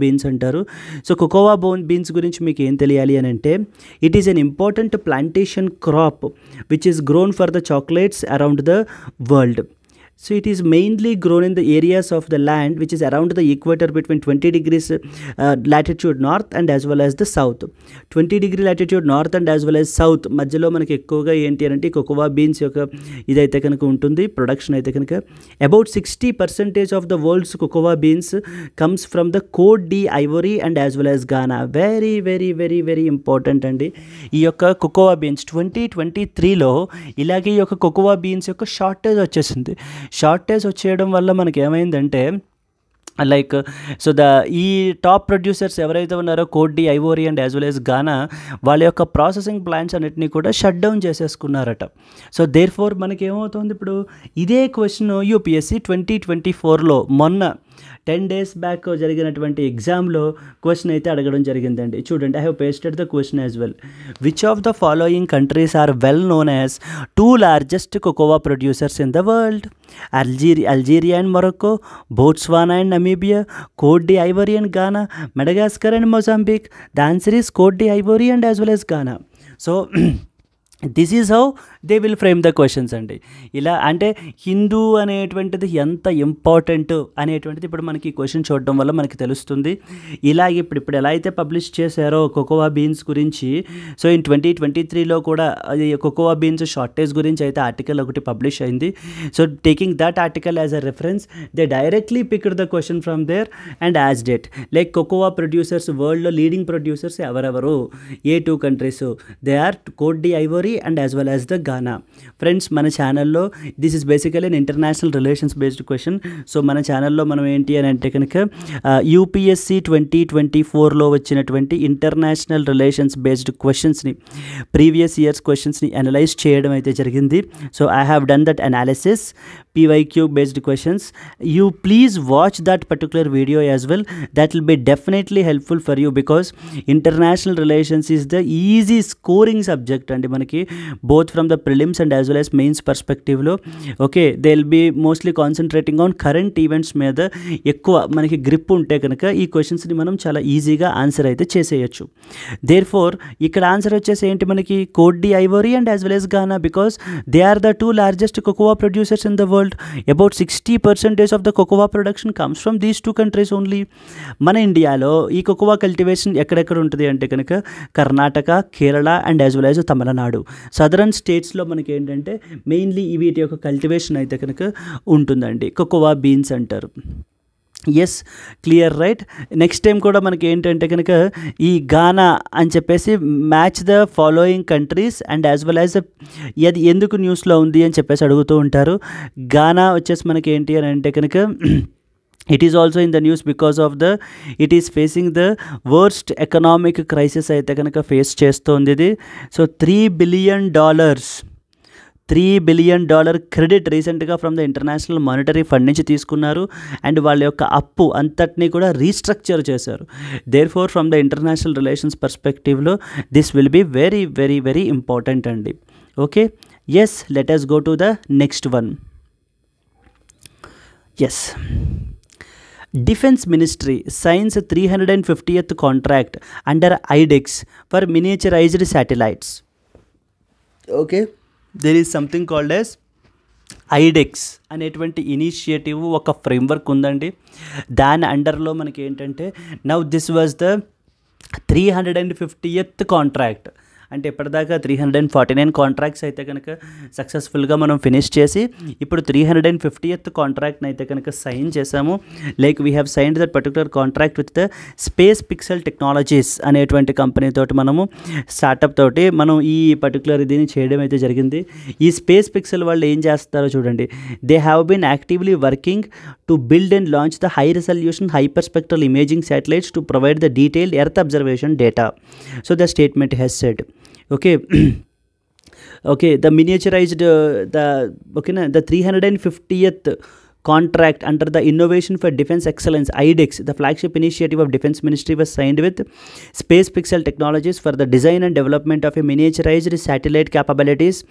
beans అంటారు. సో కోకోవా బీన్స్ గురించి మీకు ఏం తెలియాలి అని అంటే it is an important plantation crop which is grown for the chocolates around the world. So it is mainly grown in the areas of the land which is around the equator between 20 degrees latitude north and as well as the south. 20 degree latitude north and as well as south మధ్యలో మనకి ఎక్కువగా ఏంటి అంటే cocoa beans యొక్క ఇదైతే కనుక ఉంటుంది production అయితే కనుక. About 60% of the world's cocoa beans comes from the Cote D Ivory and as well as Ghana. Very very very very important అండి ఈ యొక్క కోకోవా బీన్స్. 2023లో ఇలాగే ఈ యొక్క కోకోవా బీన్స్ యొక్క షార్టేజ్ వచ్చేసింది. షార్టేజ్ వచ్చేయడం వల్ల మనకి ఏమైందంటే లైక్ సో ఈ టాప్ ప్రొడ్యూసర్స్ ఎవరైతే ఉన్నారో Cote d' Ivoire and as well as Ghana వాళ్ళ యొక్క ప్రాసెసింగ్ ప్లాంట్స్ అన్నిటినీ కూడా shut down చేసేసుకున్నారట. So there four మనకి ఏమవుతుంది ఇప్పుడు ఇదే క్వశ్చన్ యూపీఎస్సీ 2024లో మొన్న 10 days బ్యాక్ జరిగినటువంటి ఎగ్జామ్లో క్వశ్చన్ అయితే అడగడం జరిగిందండి. చూడండి, I have pasted the question as well. Which of the following countries are well known as 2 largest cocoa producers in the world? Algeria and Morocco, Botswana and Namibia, Cote D Ivory and Ghana, Madagascar and Mozambique. The answer is Cote D Ivory and as well as Ghana. So this is how they will frame the questions అండి. ఇలా అంటే హిందూ అనేటువంటిది ఎంత important అనేటువంటిది ఇప్పుడు మనకి question చూడడం వల్ల మనకి తెలుస్తుంది. ఇలాగే ఇప్పుడు ఎలా అయితే పబ్లిష్ చేశారో కోకోవా బీన్స్ గురించి, సో ఇన్ 2023లో కూడా అది కోకోవా బీన్స్ షార్టేజ్ గురించి అయితే ఆర్టికల్ ఒకటి పబ్లిష్ అయింది. So taking that article as a reference they directly picked the question from there and as debt like cocoa producers వరల్డ్లో లీడింగ్ ప్రొడ్యూసర్స్ ఎవరెవరు? ఏ 2 countries? They are Cote D Ivory and as well as the Ghana. Friends, మన ఛానల్లో this is basically an international relations based question. So మన ఛానల్లో మనం ఏంటి అని అంటే కనుక యూపీఎస్సీ 2024లో వచ్చినటువంటి ఇంటర్నేషనల్ రిలేషన్స్ బేస్డ్ క్వశ్చన్స్ని ప్రీవియస్ ఇయర్స్ క్వశ్చన్స్ని అనలైజ్ చేయడం అయితే జరిగింది. So I have done that analysis, PYQ based questions. You please watch that particular video as well. That will be definitely helpful for you because international relations is the easy scoring subject and manaki both from the prelims and as well as mains perspective lo. Okay, they'll be mostly concentrating on current events మీద ఎక్కువ మనకి grip ఉంటే కనుక ఈ క్వశ్చన్స్ని మనం చాలా ఈజీగా ఆన్సర్ అయితే చేసేయచ్చు. దేర్ ఫోర్ ఇక్కడ ఆన్సర్ వచ్చేసి ఏంటి మనకి Cote D Ivory and as well as Ghana because they are the 2 largest cocoa producers in the world. About 60% of the cocoa production comes from these 2 countries only. మన ఇండియాలో ఈ cocoa cultivation ఎక్కడెక్కడ ఉంటుంది అంటే కనుక Karnataka, Kerala and as well as Tamil Nadu southern స్టేట్స్లో మనకి ఏంటంటే మెయిన్లీ వీటి యొక్క కల్టివేషన్ అయితే కనుక ఉంటుందండి. కోకోవా బీన్స్ అంటారు. Yes, clear, right. Next time కూడా మనకి ఏంటంటే కనుక ఈ గానా అని చెప్పేసి match the following countries and as well as అది ఎందుకు న్యూస్లో ఉంది అని చెప్పేసి అడుగుతూ ఉంటారు. గానా వచ్చేసి మనకి ఏంటి అని అంటే కనుక it is also in the news because of it is facing the worst economic crisis అయితే కనుక ఫేస్ చేస్తోంది ఇది. సో $3 billion క్రెడిట్ రీసెంట్గా from the International Monetary Fund నుంచి తీసుకున్నారు అండ్ వాళ్ళ యొక్క అప్పు అంతటినీ కూడా రీస్ట్రక్చర్ చేశారు. Therefore from the international relations పర్స్పెక్టివ్లో this will be very very very important అండి. Okay, yes, let us go to the next one. Yes, Defense Ministry signs a 350th contract under IDEX for miniaturized satellites. Okay, there is something called as IDEX అనేటువంటి initiative ఒక framework ఉందండి. దాని అండర్లో మనకి ఏంటంటే now this was the 350th contract. అంటే ఇప్పటిదాకా 349 contracts అయితే కనుక సక్సెస్ఫుల్గా మనం ఫినిష్ చేసి ఇప్పుడు 350th కాంట్రాక్ట్ని అయితే కనుక సైన్ చేసాము. Like we have signed that particular contract with the Space Pixel technologies అనేటువంటి కంపెనీ తోటి మనము స్టార్టప్ తోటి మనం ఈ పర్టికులర్ దీన్ని చేయడం అయితే జరిగింది. ఈ స్పేస్ పిక్సెల్ వాళ్ళు ఏం చేస్తారో చూడండి. They have been actively working to build and launch the high resolution hyperspectral imaging satellites to provide the detailed earth observation data. So the statement has said. Okay, the miniaturized the 350th contract under the Innovation for Defense Excellence IDEX, the flagship initiative of Defense Ministry, was signed with Space Pixel Technologies for the design and development of a miniaturized satellite capabilities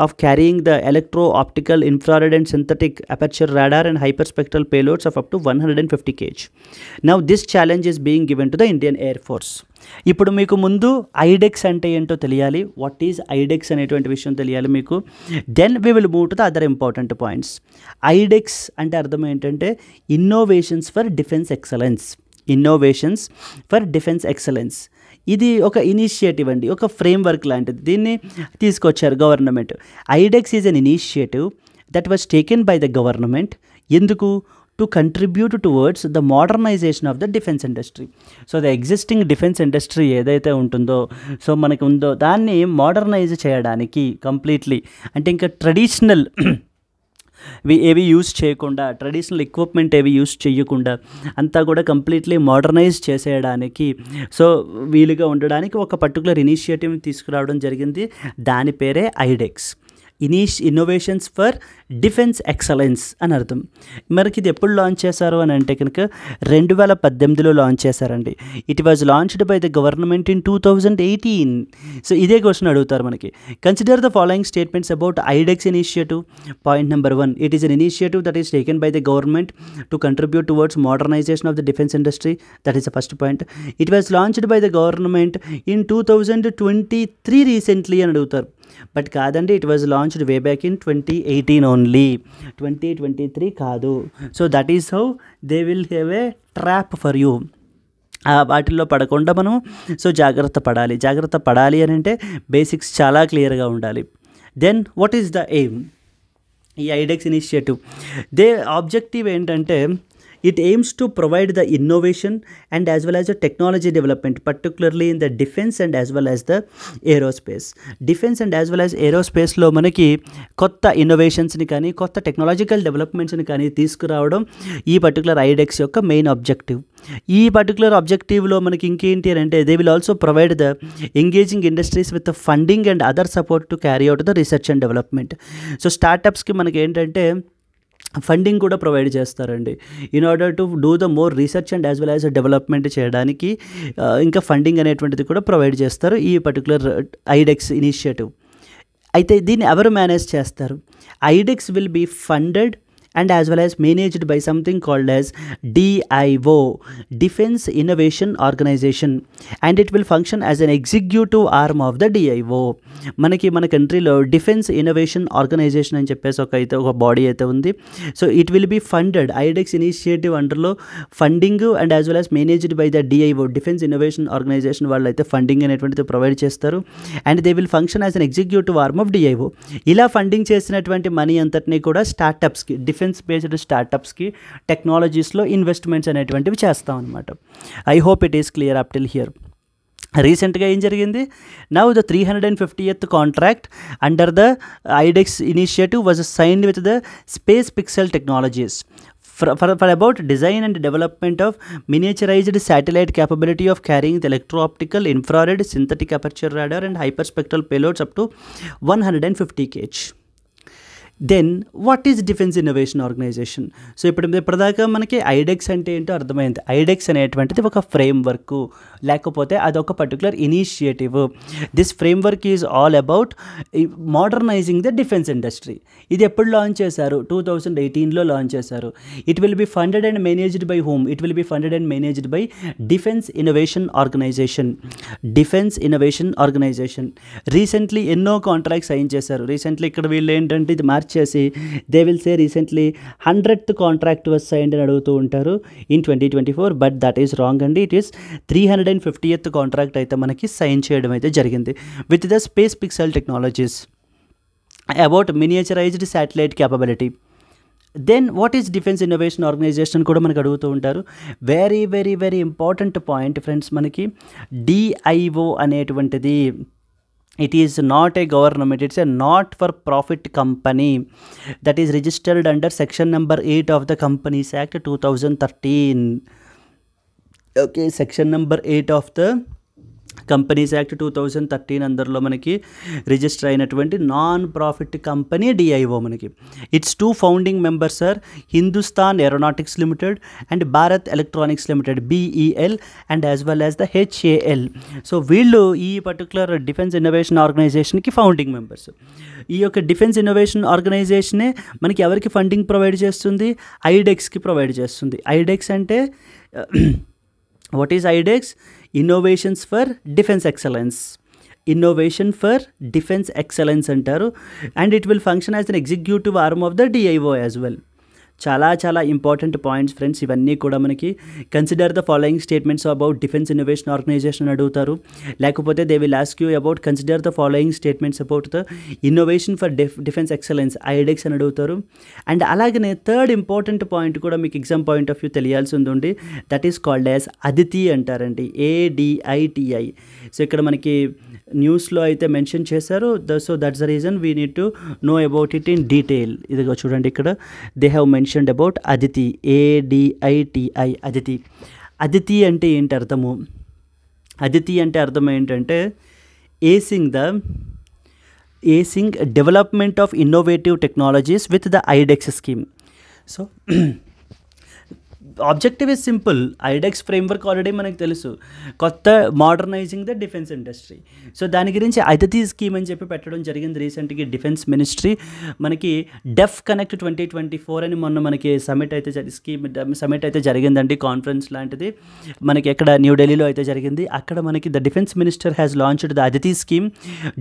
of carrying the electro-optical, infrared and synthetic aperture radar and hyperspectral payloads of up to 150 kg. Now this challenge is being given to the Indian Air Force. ఇప్పుడు మీకు ముందు ఐడెక్స్ అంటే ఏంటో తెలియాలి, what is ఐడెక్స్ అనేటువంటి విషయం తెలియాలి మీకు. Then we will move to the other important points. ఐడెక్స్ అంటే అర్థం ఏంటంటే innovations for defence excellence. Innovations for defence excellence ఇది ఒక ఇనిషియేటివ్ అండి, ఒక ఫ్రేమ్వర్క్ లాంటిది. దీన్ని తీసుకొచ్చారు government. ఐడెక్స్ is an initiative that was taken by the government. ఎందుకు? To contribute towards the modernisation of the defence industry. So the existing defence industry ఏదైతే ఉంటుందో, సో మనకు ఉందో దాన్ని మోడర్నైజ్ చేయడానికి కంప్లీట్లీ, అంటే ఇంకా ట్రెడిషనల్ ఏవి యూజ్ చేయకుండా, ట్రెడిషనల్ ఎక్విప్మెంట్ ఏవి యూజ్ చేయకుండా అంతా కూడా కంప్లీట్లీ మోడర్నైజ్ చేసేయడానికి, సో వీలుగా ఉండడానికి ఒక పర్టికులర్ ఇనిషియేటివ్ని తీసుకురావడం జరిగింది. దాని పేరే ఐడెక్స్, ఇన్నోవేషన్స్ ఫర్ డిఫెన్స్ ఎక్సలెన్స్ అని అర్థం. మనకి ఇది ఎప్పుడు లాంచ్ చేశారు అని అంటే కనుక 2018లో లాంచ్ చేశారండి. It was launched by the government in 2018. So ఇదే క్వశ్చన్ అడుగుతారు మనకి. Consider the following statements about iDEX initiative. Point number 1, it is an initiative that is taken by the government to contribute towards modernisation of the defence industry. That is the first point. It was launched by the government in 2023 recently అని అడుగుతారు. But కాదండి, it was launched way back in 2018 only, 2023 కాదు. So that is how they will have A trap for you. వాటిల్లో పడకుండా మనం so జాగ్రత్త పడాలి అని అంటే బేసిక్స్ చాలా క్లియర్గా ఉండాలి. Then what is the aim? ఈ ఐడెక్స్ ఇనిషియేటివ్ దే ఆబ్జెక్టివ్ ఏంటంటే it aims to provide the innovation and as well as the technology development, particularly in the defense and as well as the aerospace. Defense and as well as aerospace లో మనకి కొత్త ఇన్నోవేషన్స్ని కానీ కొత్త technological డెవలప్మెంట్స్ని కానీ తీసుకురావడం ఈ particular iDEX యొక్క main objective. ఈ పర్టికులర్ ఆబ్జెక్టివ్లో మనకి ఇంకేంటి అని అంటే they will also provide the engaging industries with funding and other support to carry out the research and development. So స్టార్టప్స్కి మనకి ఏంటంటే ఫండింగ్ కూడా ప్రొవైడ్ చేస్తారండి. In order to do the more research and as well as development చేయడానికి ఇంకా funding అనేటువంటిది కూడా provide చేస్తారు ఈ పర్టికులర్ ఐడెక్స్ ఇనిషియేటివ్. అయితే దీన్ని ఎవరు మేనేజ్ చేస్తారు? IDEX will be funded and as well as managed by something called as DIO, Defense Innovation Organization, and it will function as an executive arm of the DIO. మనకి మన కంట్రీలో defence innovation organisation అని చెప్పేసి ఒక body అయితే ఉంది. So it will be funded, iDEX initiative అండర్లో funding and as well as managed by the DIO, defence innovation organisation వాళ్ళు అయితే ఫండింగ్ అనేటువంటిది ప్రొవైడ్ చేస్తారు. And they will function as an executive arm of DIO. ఇలా funding చేసినటువంటి money అంతటినీ కూడా స్టార్టప్స్కి, డిఫెన్స్ బేస్డ్ స్టార్టప్స్కి టెక్నాలజీస్లో ఇన్వెస్ట్మెంట్స్ అనేటువంటివి చేస్తాం అనమాట. I hope it is clear up till here. రీసెంట్గా ఏం జరిగింది? Now the 350th contract under the ఐడెక్స్ initiative was signed with the Space Pixel technologies for about design and development of miniaturized satellite capability of carrying the electro-optical, infrared, synthetic aperture radar and hyperspectral payloads up to 150 kg. Then what is Defence innovation Organisation? So ఇప్పటిదాకా మనకి ఐడెక్స్ అంటే ఏంటో అర్థమైంది. ఐడెక్స్ అనేటువంటిది ఒక framework, లేకపోతే అదొక particular initiative. This framework is all about modernising the defence industry. ఇది ఎప్పుడు లాంచ్ చేశారు? 2018లో లాంచ్ చేశారు. It will be funded and managed by whom? It will be funded and managed by defence innovation organisation. Defence innovation organisation recently ఎన్నో contracts sign చేశారు. Recently ఇక్కడ వీళ్ళు ఏంటంటే ఇది చేసి they will say recently 100th contract was signed అని అడుగుతూ ఉంటారు in 2024, but that is wrong అండి. ఇట్ ఈస్ 350th కాంట్రాక్ట్ అయితే మనకి సైన్ చేయడం అయితే జరిగింది with the Space Pixel Technologies about miniaturised satellite capability. Then what is defence innovation organisation కూడా మనకు అడుగుతూ ఉంటారు. Very very very important point friends, మనకి DIO అనేటువంటిది it is not a government, it's a not for profit company that is registered under section number 8 of the Companies Act 2013. okay, section number 8 of the companies act 2013 అందరిలో మనకి register అయినటువంటి non profit company DIO. మనకి its 2 founding members are Hindustan Aeronautics Limited and Bharat Electronics Limited BEL and as well as the HAL. So వీళ్ళు ఈ particular defence innovation ఆర్గనైజేషన్కి founding members. ఈ యొక్క defence innovation ఆర్గనైజేషనే మనకి ఎవరికి ఫండింగ్ ప్రొవైడ్ చేస్తుంది? ఐడెక్స్కి ప్రొవైడ్ చేస్తుంది. ఐడెక్స్ అంటే what is iDEX? Innovations for defence excellence. Innovation for defence excellence అంటారు. And it will function as an executive arm of the DIO as well. చాలా చాలా ఇంపార్టెంట్ పాయింట్స్ ఫ్రెండ్స్ ఇవన్నీ కూడా మనకి. Consider the following statements about defence innovation organisation అడుగుతారు. లేకపోతే they will ask you about consider the following statements about the innovation for defence excellence iDEX అని అడుగుతారు. And అలాగనే థర్డ్ ఇంపార్టెంట్ పాయింట్ కూడా మీకు ఎగ్జామ్ పాయింట్ ఆఫ్ వ్యూ తెలియాల్సి ఉంది. That is called as Aditi అంటారండి, ADITI. సో ఇక్కడ మనకి న్యూస్లో అయితే మెన్షన్ చేశారు. So that's the reason we need to know about it in detail. ఇదిగో చూడండి ఇక్కడ they have mentioned about Aditi, ADITI Aditi. Aditi అంటే ఏంటి అర్థము? అదితి అంటే అర్థం ఏంటంటే acing development of innovative technologies with the iDEX scheme. So objective is simple. IDEX framework already మనకు తెలుసు, కొత్త modernising the defence industry. So దాని గురించి అదితి స్కీమ్ అని చెప్పి పెట్టడం జరిగింది రీసెంట్గా డిఫెన్స్ మినిస్ట్రీ. మనకి డెఫ్ కనెక్ట్ 2024 అని మొన్న మనకి సమిట్ అయితే జరిగిందండి, కాన్ఫరెన్స్ లాంటిది మనకి ఎక్కడ న్యూఢిల్లీలో అయితే జరిగింది. అక్కడ మనకి the defence minister has launched the Aditi scheme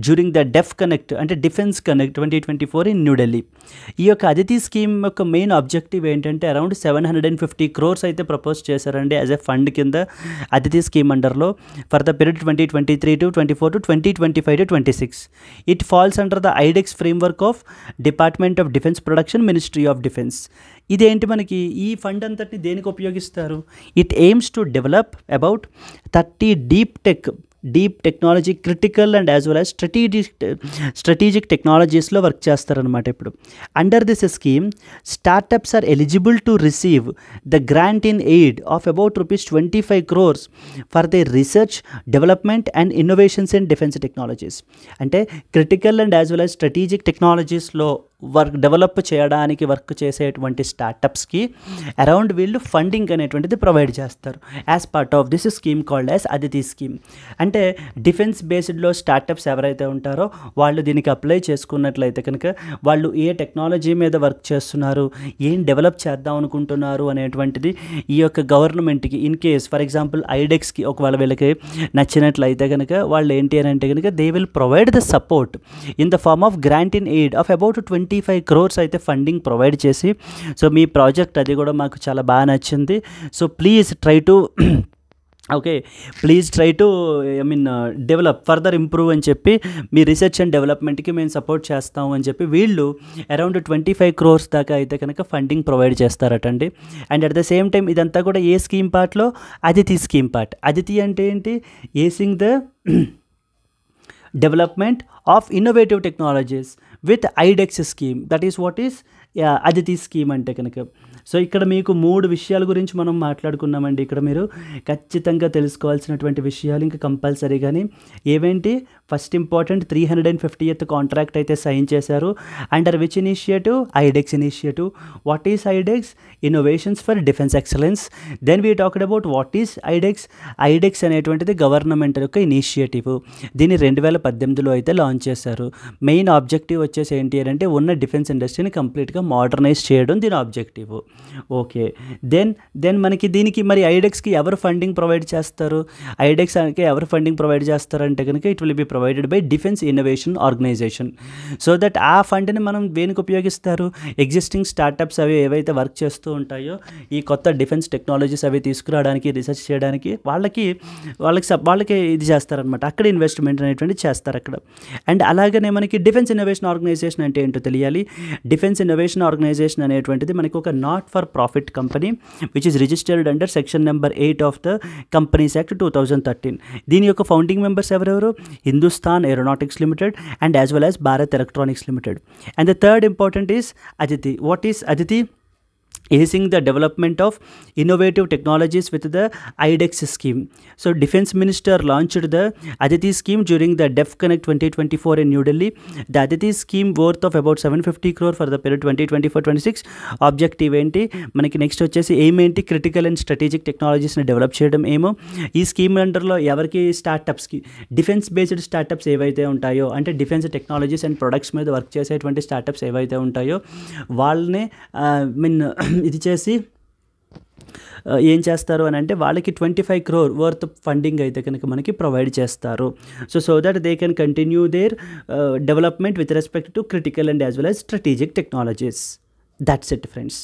during the Def Connect అంటే డిఫెన్స్ కనెక్ట్ 2024 ఇన్ న్యూఢిల్లీ. ఈ యొక్క అదితి స్కీమ్ యొక్క మెయిన్ ఆబ్జెక్టివ్ ఏంటంటే అరౌండ్ 750 crores అయితే ప్రపోజ్ చేశారండి యాజ్ ఎ ఫండ్ కింద అదితి స్కీమ్ అండర్లో for the period 2023 to 24 to 2025 to 26. It falls under the iDEX framework of department of defence production, ministry of defence. ఇదేంటి మనకి ఈ ఫండ్ అంతటిని దేనికి ఉపయోగిస్తారు? It aims to develop about 30 deep technology critical and as well as strategic టెక్నాలజీస్లో work చేస్తారనమాట. ఇప్పుడు under this scheme startups are eligible to receive the grant in aid of about ₹25 crores for the research, development and innovations in defence technologies. అంటే critical and as well as strategic టెక్నాలజీస్లో develop చేయడానికి work చేసేటువంటి స్టార్టప్స్కి around వీళ్ళు funding అనేటువంటిది provide చేస్తారు as part of this scheme called as Aditi scheme. అంటే defence బేస్డ్లో startups ఎవరైతే ఉంటారో వాళ్ళు దీనికి అప్లై చేసుకున్నట్లయితే కనుక వాళ్ళు ఏ టెక్నాలజీ మీద వర్క్ చేస్తున్నారు, ఏం డెవలప్ చేద్దాం అనుకుంటున్నారు అనేటువంటిది ఈ యొక్క గవర్నమెంట్కి ఇన్ కేస్ ఫర్ ఎగ్జాంపుల్ ఐడెక్స్కి ఒకవేళ వీళ్ళకి నచ్చినట్లయితే కనుక వాళ్ళు ఏంటి అని అంటే కనుక they will provide the support in the form of grant in aid of about 25 crores అయితే ఫండింగ్ ప్రొవైడ్ చేసి, సో మీ ప్రాజెక్ట్ అది కూడా మాకు చాలా బాగా నచ్చింది, so please try to develop further improve అని చెప్పి మీ రీసెర్చ్ అండ్ డెవలప్మెంట్కి మేము సపోర్ట్ చేస్తాము అని చెప్పి వీళ్ళు అరౌండ్ 25 crores దాకా అయితే కనుక ఫండింగ్ ప్రొవైడ్ చేస్తారటండి. And at the same time ఇదంతా కూడా ఏ స్కీమ్ పార్ట్లో? Aditi scheme part. అదితి అంటే ఏంటి? Acing the development of innovative technologies with iDEX scheme. That is what is Aditi scheme అంటే కనుక. సో ఇక్కడ మీకు 3 విషయాల గురించి మనం మాట్లాడుకున్నామండి. ఇక్కడ మీరు ఖచ్చితంగా తెలుసుకోవాల్సినటువంటి విషయాలు ఇంకా కంపల్సరీ. కానీ ఏవేంటి? ఫస్ట్ ఇంపార్టెంట్ 350th కాంట్రాక్ట్ అయితే సైన్ చేశారు. Under which initiative? IDEX initiative. What is iDEX? Innovations for defence Excellence. Then we talked about what is iDEX. IDEX అనేటువంటిది గవర్నమెంట్ యొక్క ఇనిషియేటివ్. దీన్ని 2018లో అయితే లాంచ్ చేశారు. మెయిన్ ఆబ్జెక్టివ్ వచ్చేసి ఏంటి అని అంటే ఉన్న డిఫెన్స్ ఇండస్ట్రీని కంప్లీట్గా మోడర్నైజ్ చేయడం దీని ఆబ్జెక్టివ్. ఓకే, దెన్ మనకి దీనికి మరి ఐడెక్స్కి ఎవరు ఫండింగ్ ప్రొవైడ్ చేస్తారు? ఐడెక్స్కి ఎవరు ఫండింగ్ ప్రొవైడ్ చేస్తారంటే కనుక it will be provided by defence innovation Organisation. So that ఆ ఫండ్ని మనం దేనికి ఉపయోగిస్తారు? ఎగ్జిస్టింగ్ స్టార్టప్స్ అవి ఏవైతే వర్క్ చేస్తూ ఉంటాయో ఈ కొత్త డిఫెన్స్ టెక్నాలజీస్ అవి తీసుకురావడానికి, రీసెర్చ్ చేయడానికి వాళ్ళకి ఇది చేస్తారనమాట. అక్కడ ఇన్వెస్ట్మెంట్ అనేటువంటి చేస్తారు అక్కడ. అండ్ అలాగనే మనకి డిఫెన్స్ ఇన్నోవేషన్ ఆర్గనైజేషన్ అంటే ఏంటో తెలియాలి. డిఫెన్స్ ఇన్నోవేషన్ ఆర్గనైజేషన్ అనేటువంటిది మనకి ఒక not for profit company which is registered under section number 8 of the companies act 2013. దీని యొక్క ఫౌండింగ్ మెంబర్స్ ఎవరెవరు? Hindustan Aeronautics Limited and as well as Bharat Electronics limited. And the third important is Aditi. What is Aditi? aiding the development of innovative technologies with the IDEX scheme. So Defense Minister launched the Aditi scheme during the DEF Connect 2024 in New Delhi. The Aditi scheme worth of about 750 crore for the period 2024-26. Objective ఏంటి మనకి? Next వచ్చేసి aim ఏంటి? Critical and strategic టెక్నాలజీస్ని develop చేయడం ఏమో. ఈ scheme అండర్లో ఎవరికి? స్టార్టప్స్కి, defence based startups ఏవైతే ఉంటాయో అంటే డిఫెన్స్ టెక్నాలజీస్ అండ్ ప్రొడక్ట్స్ మీద వర్క్ చేసేటువంటి స్టార్టప్స్ ఏవైతే ఉంటాయో వాళ్ళనే ఇది చేసి ఏం చేస్తారు అని అంటే వాళ్ళకి 25 crore వర్త్ ఫండింగ్ అయితే కనుక మనకి ప్రొవైడ్ చేస్తారు. So that they can continue their development with respect to critical and as well as strategic technologies. That's it, friends.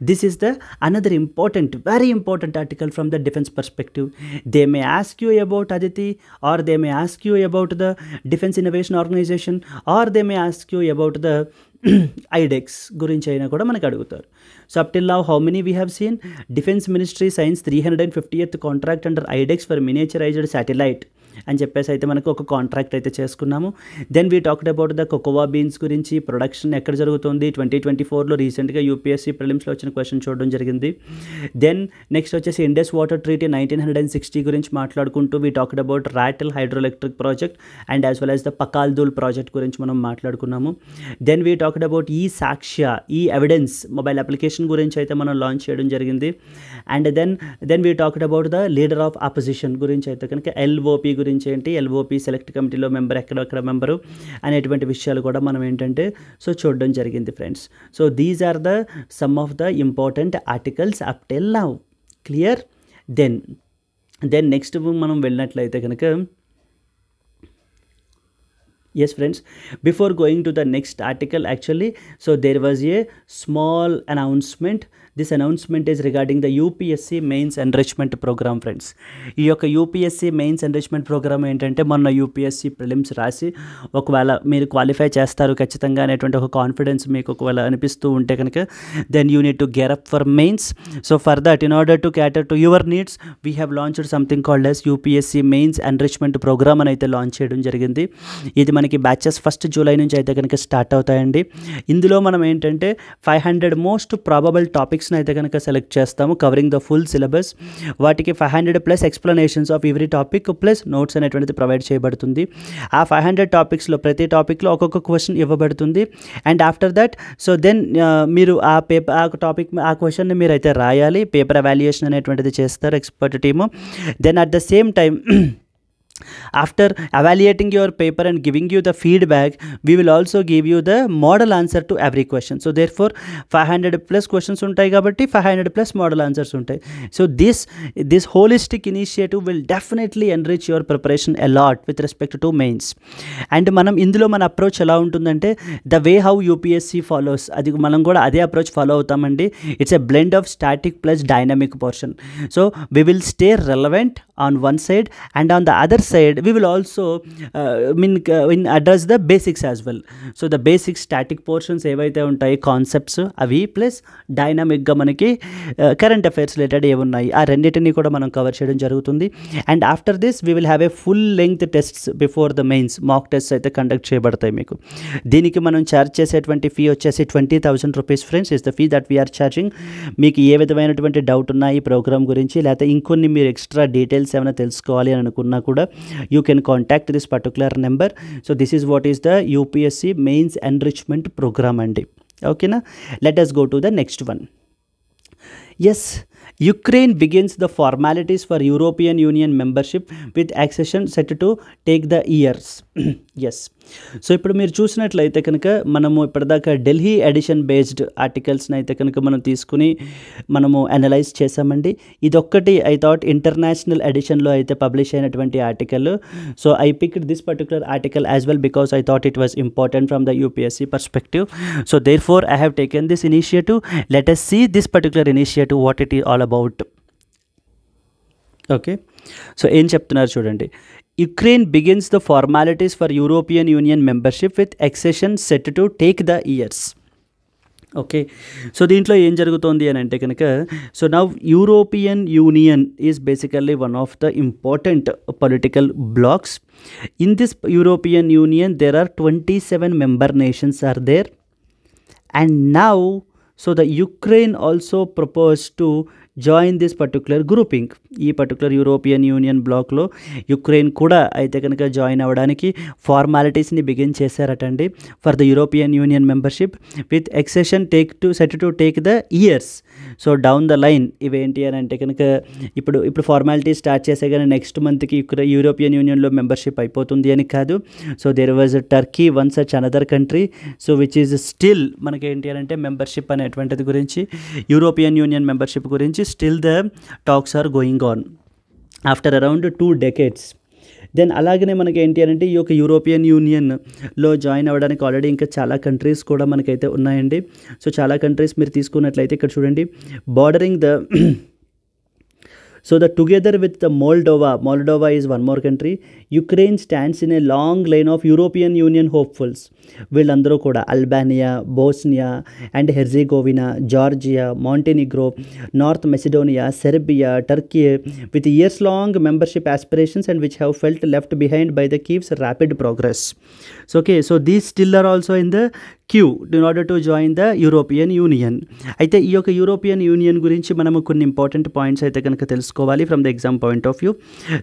This is the another important, very important article from the defense perspective. They may ask you about Aditi, or they may ask you about the Defense Innovation Organization, or they may ask you about the IDEX గురించి అయినా కూడా మనకు అడుగుతారు. So up till now how many we have seen? Defence ministry signs 350th contract under iDEX for miniaturised satellite అని చెప్పేసి అయితే మనకు ఒక కాంట్రాక్ట్ అయితే చేసుకున్నాము. Then we talked about the cocoa beans గురించి, ప్రొడక్షన్ ఎక్కడ జరుగుతుంది 2024లో రీసెంట్గా యూపీఎస్సీ ప్రిలిమ్స్లో వచ్చిన క్వశ్చన్ చూడడం జరిగింది. దెన్ నెక్స్ట్ వచ్చేసి ఇండస్ వాటర్ ట్రీటీ 1960 గురించి మాట్లాడుకుంటూ we talked about Ratle hydroelectric project and as well as the Pakal Dul project గురించి మనం మాట్లాడుకున్నాము. Then we talked about e సాక్ష్య, ఈ ఎవిడెన్స్ మొబైల్ అప్లికేషన్ గురించి అయితే మనం లాంచ్ చేయడం జరిగింది. And then we talked about the leader of opposition గురించి అయితే కనుక ఎల్ఓపి గురించి ఏంటి, ఎల్ఓపి సెలెక్ట్ కమిటీలో మెంబర్, ఎక్కడెక్కడ మెంబరు అనేటువంటి విషయాలు కూడా మనం ఏంటంటే సో చూడడం జరిగింది friends. So these are the some of the important articles up till now. Clear? Then next మనం వెళ్ళినట్లయితే కనుక yes friends, before going to the next article actually, so there was a small announcement. This announcement is regarding the UPSC mains enrichment program friends. ఈ యొక్క UPSC mains enrichment programme ఏంటంటే మొన్న UPSC prelims రాసి ఒకవేళ మీరు qualify చేస్తారు ఖచ్చితంగా అనేటువంటి ఒక కాన్ఫిడెన్స్ మీకు ఒకవేళ అనిపిస్తూ ఉంటే కనుక then you need to gear up for mains. So for that in order to cater to your needs we have launched something called as UPSC mains enrichment program అని అయితే లాంచ్ చేయడం జరిగింది. ఇది మనకి బ్యాచెస్ 1st July నుంచి అయితే కనుక start అవుతాయండి. ఇందులో మనం ఏంటంటే 500 మోస్ట్ ప్రాబబుల్ టాపిక్స్ని అయితే కనుక సెలెక్ట్ చేస్తాము కవరింగ్ ద ఫుల్ సిలబస్. వాటికి 500+ explanations of every topic plus notes అనేటువంటిది ప్రొవైడ్ చేయబడుతుంది. ఆ 500 టాపిక్స్లో ప్రతి టాపిక్లో ఒక్కొక్క క్వశ్చన్ ఇవ్వబడుతుంది. And after that so then మీరు ఆ టాపిక్ ఆ క్వశ్చన్ని మీరు అయితే రాయాలి. పేపర్ ఎవాల్యుయేషన్ అనేటువంటిది చేస్తారు expert team. Then at the same time after evaluating your paper and giving you the feedback, we will also give you the model answer to every question. So therefore 500+ questions ఉంటాయి కాబట్టి 500+ model answers ఉంటాయి. So this holistic initiative will definitely enrich your preparation a lot with respect to mains. And మనం ఇందులో మన approach ఎలా ఉంటుందంటే the way how UPSC follows, అది మనం కూడా అదే అప్రోచ్ ఫాలో అవుతామండి. It's a blend of static plus dynamic portion. So we will stay relevant on one side and on the other side we will also address the basics as well. So the basic static portions ఏవైతే ఉంటాయి concepts అవి plus డైనమిక్గా మనకి current affairs related ఏమున్నాయి ఆ రెండింటినీ కూడా మనం కవర్ చేయడం జరుగుతుంది. And after this we will have a full length tests before the mains, mock tests అయితే కండక్ట్ చేయబడతాయి మీకు. దీనికి మనం ఛార్జ్ చేసేటువంటి ఫీ వచ్చేసి 20,000 rupees friends is the fee that we're charging. మీకు ఏ విధమైనటువంటి డౌట్ ఉన్నా ఈ ప్రోగ్రామ్ గురించి లేకపోతే ఇంకొన్ని మీరు ఎక్స్ట్రా డీటెయిల్స్ ఏమైనా తెలుసుకోవాలి అని అనుకున్నా కూడా you can contact this particular number. So this is what is the UPSC mains enrichment program andi. Okay na, let us go to the next one. Yes, Ukraine begins the formalities for European Union membership with accession set to take the years. Yes. So ఇప్పుడు మీరు చూసినట్లయితే కనుక మనము ఇప్పటిదాకా Delhi edition based ఆర్టికల్స్ని అయితే కనుక మనం తీసుకుని మనము అనలైజ్ చేసామండి. ఇదొక్కటి ఐ థాట్ ఇంటర్నేషనల్ ఎడిషన్లో అయితే పబ్లిష్ అయినటువంటి article. So I picked this particular article as well because I thought it was important from the UPSC perspective. So therefore I have taken this initiative. Let us see this particular initiative what it is all about. Okay, so ఏం చెప్తున్నారు చూడండి. Ukraine begins the formalities for European Union membership with accession set to take the years. Okay, so దీంట్లో ఏం జరుగుతోంది అని అంటే కనుక so now European union is basically one of the important political blocks. In this European union there are 27 member nations are there, and now so the Ukraine also proposed to join this particular grouping. ఈ particular European Union బ్లాక్లో Ukraine కూడా అయితే కనుక join అవ్వడానికి ఫార్మాలిటీస్ని begin చేశారటండి for the European Union membership with accession set to take the years. So down the line ఇవేంటి అని అంటే కనుక ఇప్పుడు ఫార్మాలిటీ స్టార్ట్ చేసే కానీ నెక్స్ట్ మంత్కి యూరోపియన్ యూనియన్లో మెంబర్షిప్ అయిపోతుంది అని కాదు. So there was Turkey one such another country so which is still మనకి ఏంటి అని అంటే మెంబర్షిప్ అనేటువంటిది గురించి యూరోపియన్ యూనియన్ మెంబర్షిప్ గురించి still the talks are going on after around 2 decades. Then అలాగనే మనకి ఏంటి అంటే ఈ యొక్క యూరోపియన్ యూనియన్లో జాయిన్ అవ్వడానికి ఆల్రెడీ ఇంకా చాలా కంట్రీస్ కూడా మనకైతే ఉన్నాయండి. సో చాలా కంట్రీస్ మీరు తీసుకున్నట్లయితే ఇక్కడ చూడండి, bordering the So the together with the Moldova is one more country. Ukraine stands in a long line of European Union hopefuls. వీళ్ళందరూ కూడా అల్బానియా, Bosnia and Herzegovina, Georgia, Montenegro, north Macedonia, Serbia, Turkey with years long membership aspirations and which have felt left behind by the Kyiv's rapid progress. So okay, so these still are also in the queue in order to join the European Union. అయితే ఈ యొక్క European union గురించి మనము కొన్ని important points అయితే కనుక తెలుసుకోవాలి from the exam point of view.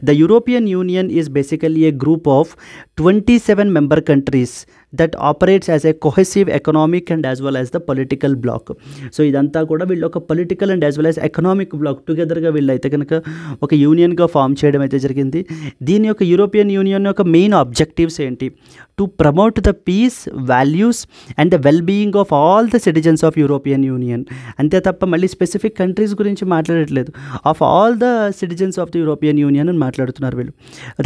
The European union is basically A group of 27 member countries that operates as a cohesive economic and as well as the political bloc. So ఇదంతా కూడా వీళ్ళు ఒక political and as well as economic bloc టుగెదర్గా వీళ్ళు అయితే కనుక ఒక యూనియన్గా form చేయడం అయితే జరిగింది. దీని యొక్క యూరోపియన్ యూనియన్ యొక్క మెయిన్ ఆబ్జెక్టివ్స్ ఏంటి? To promote the peace, values and the well being of all the citizens of European Union. అంతే తప్ప మళ్ళీ స్పెసిఫిక్ కంట్రీస్ గురించి మాట్లాడట్లేదు, of all the citizens of the European Union అని మాట్లాడుతున్నారు వీళ్ళు.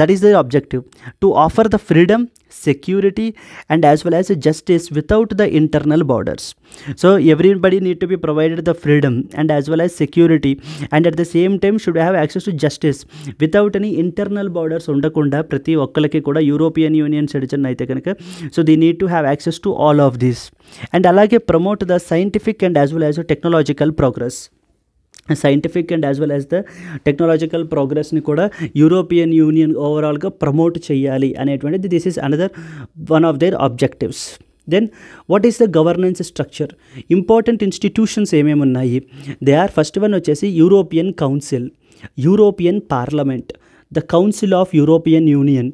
That is the objective, to offer the freedom, security and as well as justice without the internal borders. So everybody need to be provided the freedom and as well as security and at the same time should have access to justice without any internal borders ఉండకుండా ప్రతి ఒక్కరికి కూడా European union citizen అయితే కనుక so they need to have access to all of this. And అలాగే promote the scientific and as well as technological progress. Scientific and as well as the technological ప్రోగ్రెస్ని కూడా European union ఓవరాల్గా promote చేయాలి అనేటువంటిది this is another one of their objectives. Then what is the governance structure? Important institutions ఏమేమి ఉన్నాయి? They are first one వచ్చేసి European council, European parliament, the council of European union,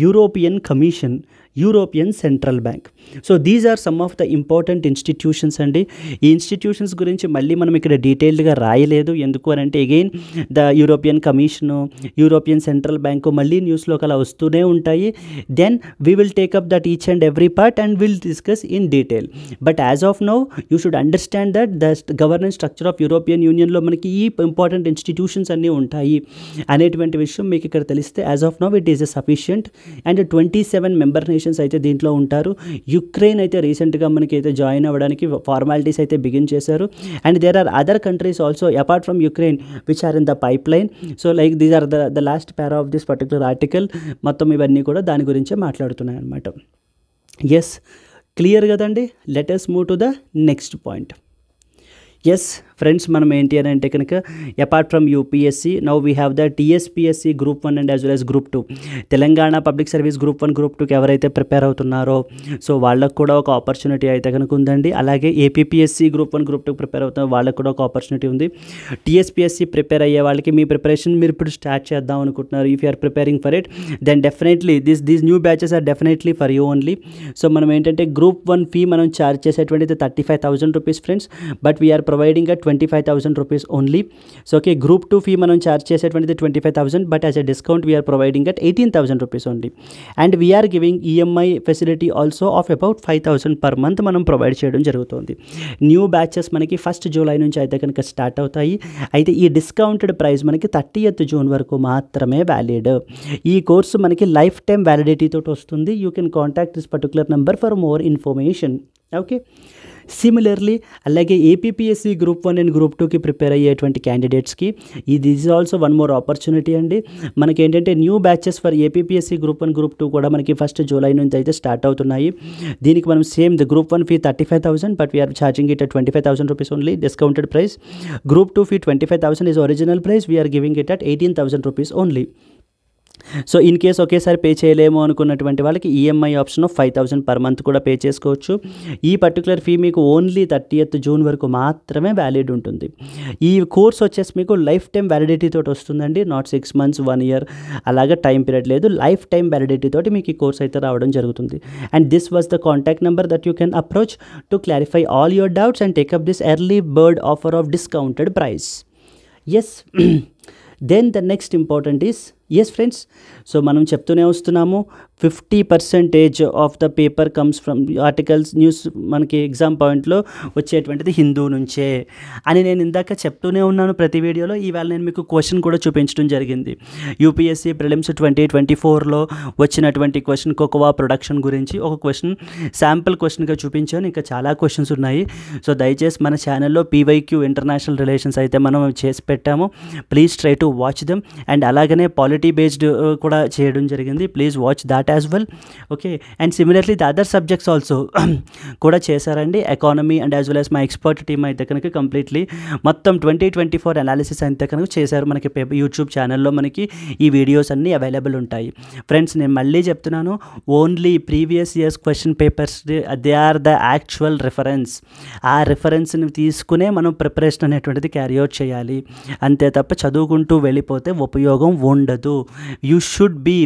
European commission, European central bank. So these are some of the important institutions అండి. ఈ institutions గురించి మళ్ళీ మనం ఇక్కడ డీటెయిల్డ్గా రాయలేదు. ఎందుకు అని అంటే again the European commission, European central bank మళ్ళీ న్యూస్లోకి అలా వస్తూనే ఉంటాయి. Then we will take up that each and every part and will discuss in detail. But as of now you should understand that the governance structure of European యూనియన్లో మనకి ఈ important institutions అన్నీ ఉంటాయి అనేటువంటి విషయం మీకు ఇక్కడ తెలిస్తే as of now it is a sufficient. And 27 member nations అయితే దీంట్లో ఉంటారు. యుక్రెయిన్ అయితే రీసెంట్గా మనకి అయితే జాయిన్ అవ్వడానికి ఫార్మాలిటీస్ అయితే బిగిన్ చేశారు. And there are other countries also apart from Ukraine which are in the pipeline. So like these are the last para of this particular article. మొత్తం ఇవన్నీ కూడా దాని గురించే మాట్లాడుతున్నాయి అన్నమాట. ఎస్, క్లియర్ కదండి. Let us move to the next point. Yes friends, మనం ఏంటి అని అంటే కనుక apart from UPSC now we have the TSPSC group 1 and as well as group 2. Telangana public service group 1 group 2కి ఎవరైతే ప్రిపేర్ అవుతున్నారో సో వాళ్ళకు కూడా ఒక ఆపర్చునిటీ అయితే కనుక ఉందండి. అలాగే ఏపీపీఎస్సీ గ్రూప్ 1 గ్రూప్ 2 ప్రిపేర్ అవుతున్న వాళ్ళకు కూడా ఒక ఆపర్చునిటీ ఉంది. టీఎస్పీఎస్సీ ప్రిపేర్ అయ్యే వాళ్ళకి మీ ప్రిపరేషన్ మీరు ఇప్పుడు స్టార్ట్ చేద్దాం అనుకుంటున్నారు. If you are preparing for it then definitely these new batches are definitely for you only. So మనం ఏంటంటే గ్రూప్ 1 ఫీ మనం ఛార్జ్ చేసేటువంటిది 35,000 rupees friends, but we are providing at 25,000 rupees only. So okay, group 2 fee మనం charge చేసేటువంటిది 25,000, but as a discount we are providing at 18,000 rupees only. And we are giving EMI facility also of about 5,000 per month మనం provide చేయడం జరుగుతుంది. New batches మనకి 1st July నుంచి అయితే కనుక start అవుతాయి. అయితే ఈ డిస్కౌంటెడ్ ప్రైస్ మనకి 30th జూన్ వరకు మాత్రమే వ్యాలిడ్. ఈ కోర్సు మనకి లైఫ్ టైం వ్యాలిడిటీ తోటి వస్తుంది. You can contact this particular number for more information. Okay, similarly అలాగే ఏపీపీఎస్సీ గ్రూప్ 1 అండ్ గ్రూప్ 2కి ప్రిపేర్ అయ్యేటువంటి క్యాండిడేట్స్కి ఇది is also one more opportunity అండి. మనకి ఏంటంటే new batches for APPSC group 1 group 2 కూడా మనకి 1st జూలై నుంచి అయితే స్టార్ట్ అవుతున్నాయి. దీనికి మనం same the group 1 fee 35,000, but we're charging it 25,000 rupees only, discounted price. Group 2 fee 25,000 is original price, we're giving it at 18,000 rupees only. So in case ఒకేసారి pay చేయలేము అనుకున్నటువంటి వాళ్ళకి EMI option of 5,000 per month కూడా pay చేసుకోవచ్చు. ఈ particular fee మీకు only 30th June వరకు మాత్రమే వ్యాలిడ్ ఉంటుంది. ఈ కోర్స్ వచ్చేసి మీకు లైఫ్ టైం వ్యాలిడిటీ తోటి వస్తుందండి. నాట్ 6 months 1 year అలాగే టైం పీరియడ్ లేదు, లైఫ్ టైం వ్యాలిడిటీ తోటి మీకు ఈ కోర్స్ అయితే రావడం జరుగుతుంది. And this was the contact number that you can approach to clarify all your doubts and take up this early bird offer of discounted price. Yes, then the next important is yes friends, so మనం చెప్తూనే వస్తున్నాము 50% of the paper comes from articles news మనకి exam పాయింట్లో వచ్చేటువంటిది హిందూ నుంచే అని నేను ఇందాక చెప్తూనే ఉన్నాను ప్రతి వీడియోలో. ఈవేళ నేను మీకు క్వశ్చన్ కూడా చూపించడం జరిగింది. యూపీఎస్సీ ప్రిలిమ్స్ 2024లో వచ్చినటువంటి క్వశ్చన్ కోకోవా ప్రొడక్షన్ గురించి ఒక క్వశ్చన్ శాంపుల్ క్వశ్చన్గా చూపించాను. ఇంకా చాలా క్వశ్చన్స్ ఉన్నాయి. సో దయచేసి మన ఛానల్లో పీవైక్యూ ఇంటర్నేషనల్ రిలేషన్స్ అయితే మనం చేసి పెట్టాము. Please try to watch them. And అలాగనే పాలిటీ బేస్డ్ కూడా చేయడం జరిగింది. Please watch that as well. Okay, and similarly the other subjects also కూడా చేశారండి. Economy and as well as my expert team అయితే కనుక కంప్లీట్లీ మొత్తం 2024 అనాలిసిస్ అయితే కనుక చేశారు. మనకి యూట్యూబ్ ఛానల్లో మనకి ఈ వీడియోస్ అన్నీ అవైలబుల్ ఉంటాయి. ఫ్రెండ్స్, నేను మళ్ళీ చెప్తున్నాను, only previous years question papers they are the actual reference. ఆ రిఫరెన్స్ని తీసుకునే మనం ప్రిపరేషన్ అనేటువంటిది క్యారీ అవుట్ చేయాలి. అంతే తప్ప చదువుకుంటూ వెళ్ళిపోతే ఉపయోగం ఉండదు. You should be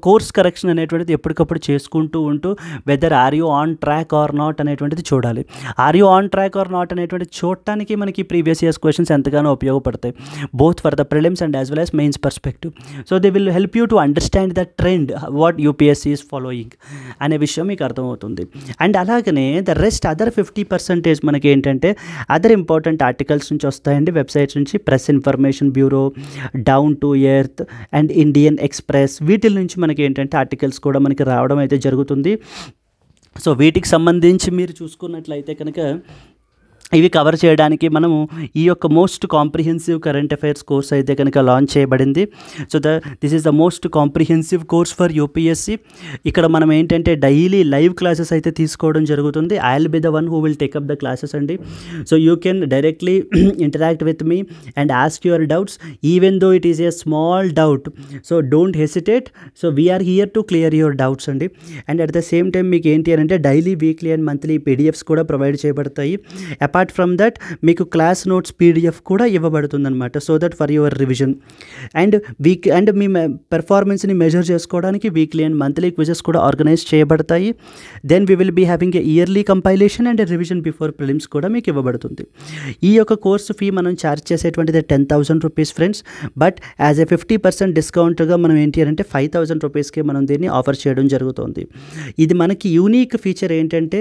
course correction అనేటువంటిది ఎప్పటికప్పుడు చేసుకుంటూ ఉంటూ whether are you on track or not అనేటువంటిది చూడాలి. Are you on track or not అనేటువంటిది చూడటానికి మనకి ప్రీవియస్ ఇయర్స్ క్వశ్చన్స్ ఎంతగానో ఉపయోగపడతాయి, both for the prelims and as well as mains perspective. So they will help you to understand the trend what UPSC is following అనే విషయం మీకు అర్థమవుతుంది. And అలాగనే ద రెస్ట్ అదర్ 50% మనకి ఏంటంటే అదర్ ఇంపార్టెంట్ ఆర్టికల్స్ నుంచి వస్తాయండి, వెబ్సైట్స్ నుంచి. Press Information Bureau, Down to earth and Indian express, వీటి నుంచి మనకి ఏంటంటే ఆర్టికల్స్ కూడా మనకి రావడం అయితే జరుగుతుంది. సో వీటికి సంబంధించి మీరు చూసుకున్నట్లయితే కనుక ఇవి కవర్ చేయడానికి మనము ఈ యొక్క most comprehensive current affairs course అయితే కనుక లాంచ్ చేయబడింది. So this is the most comprehensive course for UPSC. ఇక్కడ మనం ఏంటంటే డైలీ లైవ్ క్లాసెస్ అయితే తీసుకోవడం జరుగుతుంది. I will be the one who will take up the classes అండి. So you can directly interact with me and ask your doubts even though it is a small doubt. So don't hesitate. So we are here to clear your doubts అండి. And at the same time మీకు ఏంటి అని అంటే daily, weekly and monthly PDFs కూడా provide చేయబడతాయి. Apart from that మీకు class notes PDF కూడా ఇవ్వబడుతుందన్నమాట. So that for your revision and మీ పెర్ఫార్మెన్స్ని మెజర్ చేసుకోవడానికి వీక్లీ అండ్ మంత్లీ క్విజెస్ కూడా ఆర్గనైజ్ చేయబడతాయి. Then we will be having a yearly compilation and revision before prelims కూడా మీకు ఇవ్వబడుతుంది. ఈ యొక్క కోర్సు ఫీ మనం ఛార్జ్ చేసేటువంటిది 10,000 rupees friends. But as a 50% డిస్కౌంట్గా మనం ఏంటి అంటే 5,000 రూపీస్కి మనం దీన్ని ఆఫర్ చేయడం జరుగుతుంది. ఇది మనకి యూనిక్ ఫీచర్ ఏంటంటే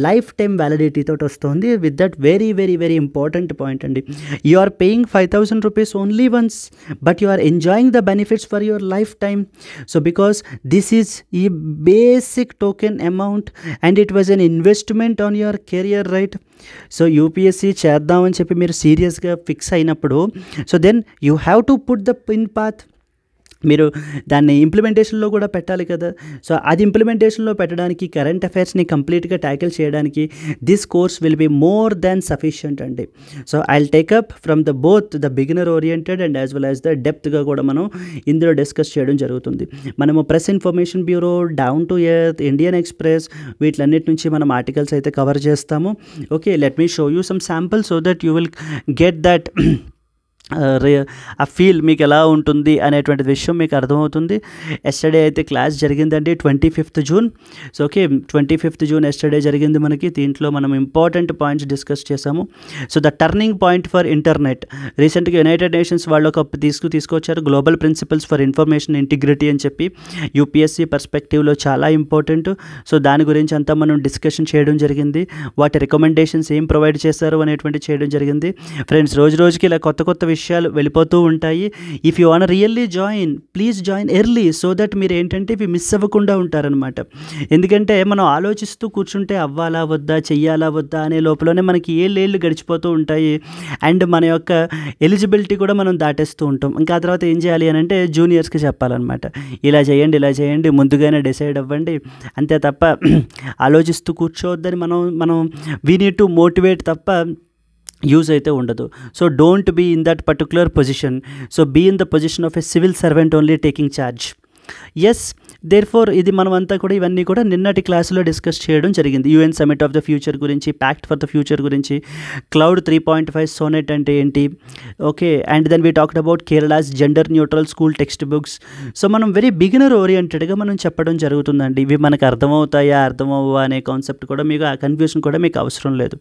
లైఫ్ టైం వ్యాలిడిటీ తోటి వస్తుంది. With that very very very important point అండి, you are paying 5,000 rupees only once but you are enjoying the benefits for your lifetime. So because this is ఈ basic token amount and it was an investment on your career, right? So UPSC చేద్దామని చెప్పి మీరు సీరియస్గా fix అయినప్పుడు so then you have to put the pin path. మీరు దాన్ని ఇంప్లిమెంటేషన్లో కూడా పెట్టాలి కదా. సో అది ఇంప్లిమెంటేషన్లో పెట్టడానికి, కరెంట్ అఫైర్స్ని కంప్లీట్గా ట్యాకిల్ చేయడానికి this course will be more than sufficient అండి. So I will take up from the both the beginner oriented and as well as the డెప్త్గా కూడా మనం ఇందులో డిస్కస్ చేయడం జరుగుతుంది. మనము Press Information Bureau, Down to Earth, Indian Express వీటిలన్నిటి నుంచి మనం ఆర్టికల్స్ అయితే కవర్ చేస్తాము. Okay, let me show you some sample so that you will get that uh feel మీకు ఎలా ఉంటుంది అనేటువంటి విషయం మీకు అర్థమవుతుంది. ఎస్టర్డే అయితే క్లాస్ జరిగిందండి 25th June. So okay, 25th June yesterday జరిగింది మనకి. దీంట్లో మనం ఇంపార్టెంట్ పాయింట్స్ డిస్కస్ చేసాము. So the turning point for internet, రీసెంట్గా యునైటెడ్ నేషన్స్ వాళ్ళు ఒక తీసుకొచ్చారు global principles for information integrity అని చెప్పి. యూపీఎస్సీ పర్స్పెక్టివ్లో చాలా ఇంపార్టెంట్. సో దాని గురించి అంతా మనం డిస్కషన్ చేయడం జరిగింది. వాటి రికమెండేషన్స్ ఏం ప్రొవైడ్ చేస్తారు అనేటువంటి చేయడం జరిగింది. ఫ్రెండ్స్, రోజు రోజుకి ఇలా కొత్త కొత్త విషయాలు వెళ్ళిపోతూ ఉంటాయి. If you want really join, please join early so that మీరు ఏంటంటే ఇవి మిస్ అవ్వకుండా ఉంటారనమాట. ఎందుకంటే మనం ఆలోచిస్తూ కూర్చుంటే అవ్వాలా వద్దా, చెయ్యాలా వద్దా అనే లోపలనే మనకి ఏళ్ళు గడిచిపోతూ ఉంటాయి. అండ్ మన యొక్క ఎలిజిబిలిటీ కూడా మనం దాటేస్తూ ఉంటాం. ఇంకా ఆ తర్వాత ఏం చేయాలి అని అంటే జూనియర్స్కి చెప్పాలన్నమాట, ఇలా చేయండి ముందుగానే డిసైడ్ అవ్వండి. అంతే తప్ప ఆలోచిస్తూ కూర్చోవద్దని మనం వీ నీడ్ టు మోటివేట్ తప్ప యూజ్ అయితే ఉండదు. So don't be in that particular position. So be in the position of a civil servant only taking charge. Yes, therefore ఇది మనమంతా కూడా ఇవన్నీ కూడా నిన్నటి క్లాసులో డిస్కస్ చేయడం జరిగింది. UN summit of the future గురించి, ప్యాక్ట్ ఫర్ ద ఫ్యూచర్ గురించి, క్లౌడ్ 3.5 సోనెట్ అంటే ఏంటి, okay. And then we talked about Kerala's gender neutral school textbooks. So మనం వెరీ బిగినర్ ఓరియంటెడ్గా మనం చెప్పడం జరుగుతుందండి. ఇవి మనకు అర్థమవుతాయా అర్థమవ్వా అనే కాన్సెప్ట్ కూడా మీకు, ఆ కన్ఫ్యూషన్ కూడా మీకు అవసరం లేదు.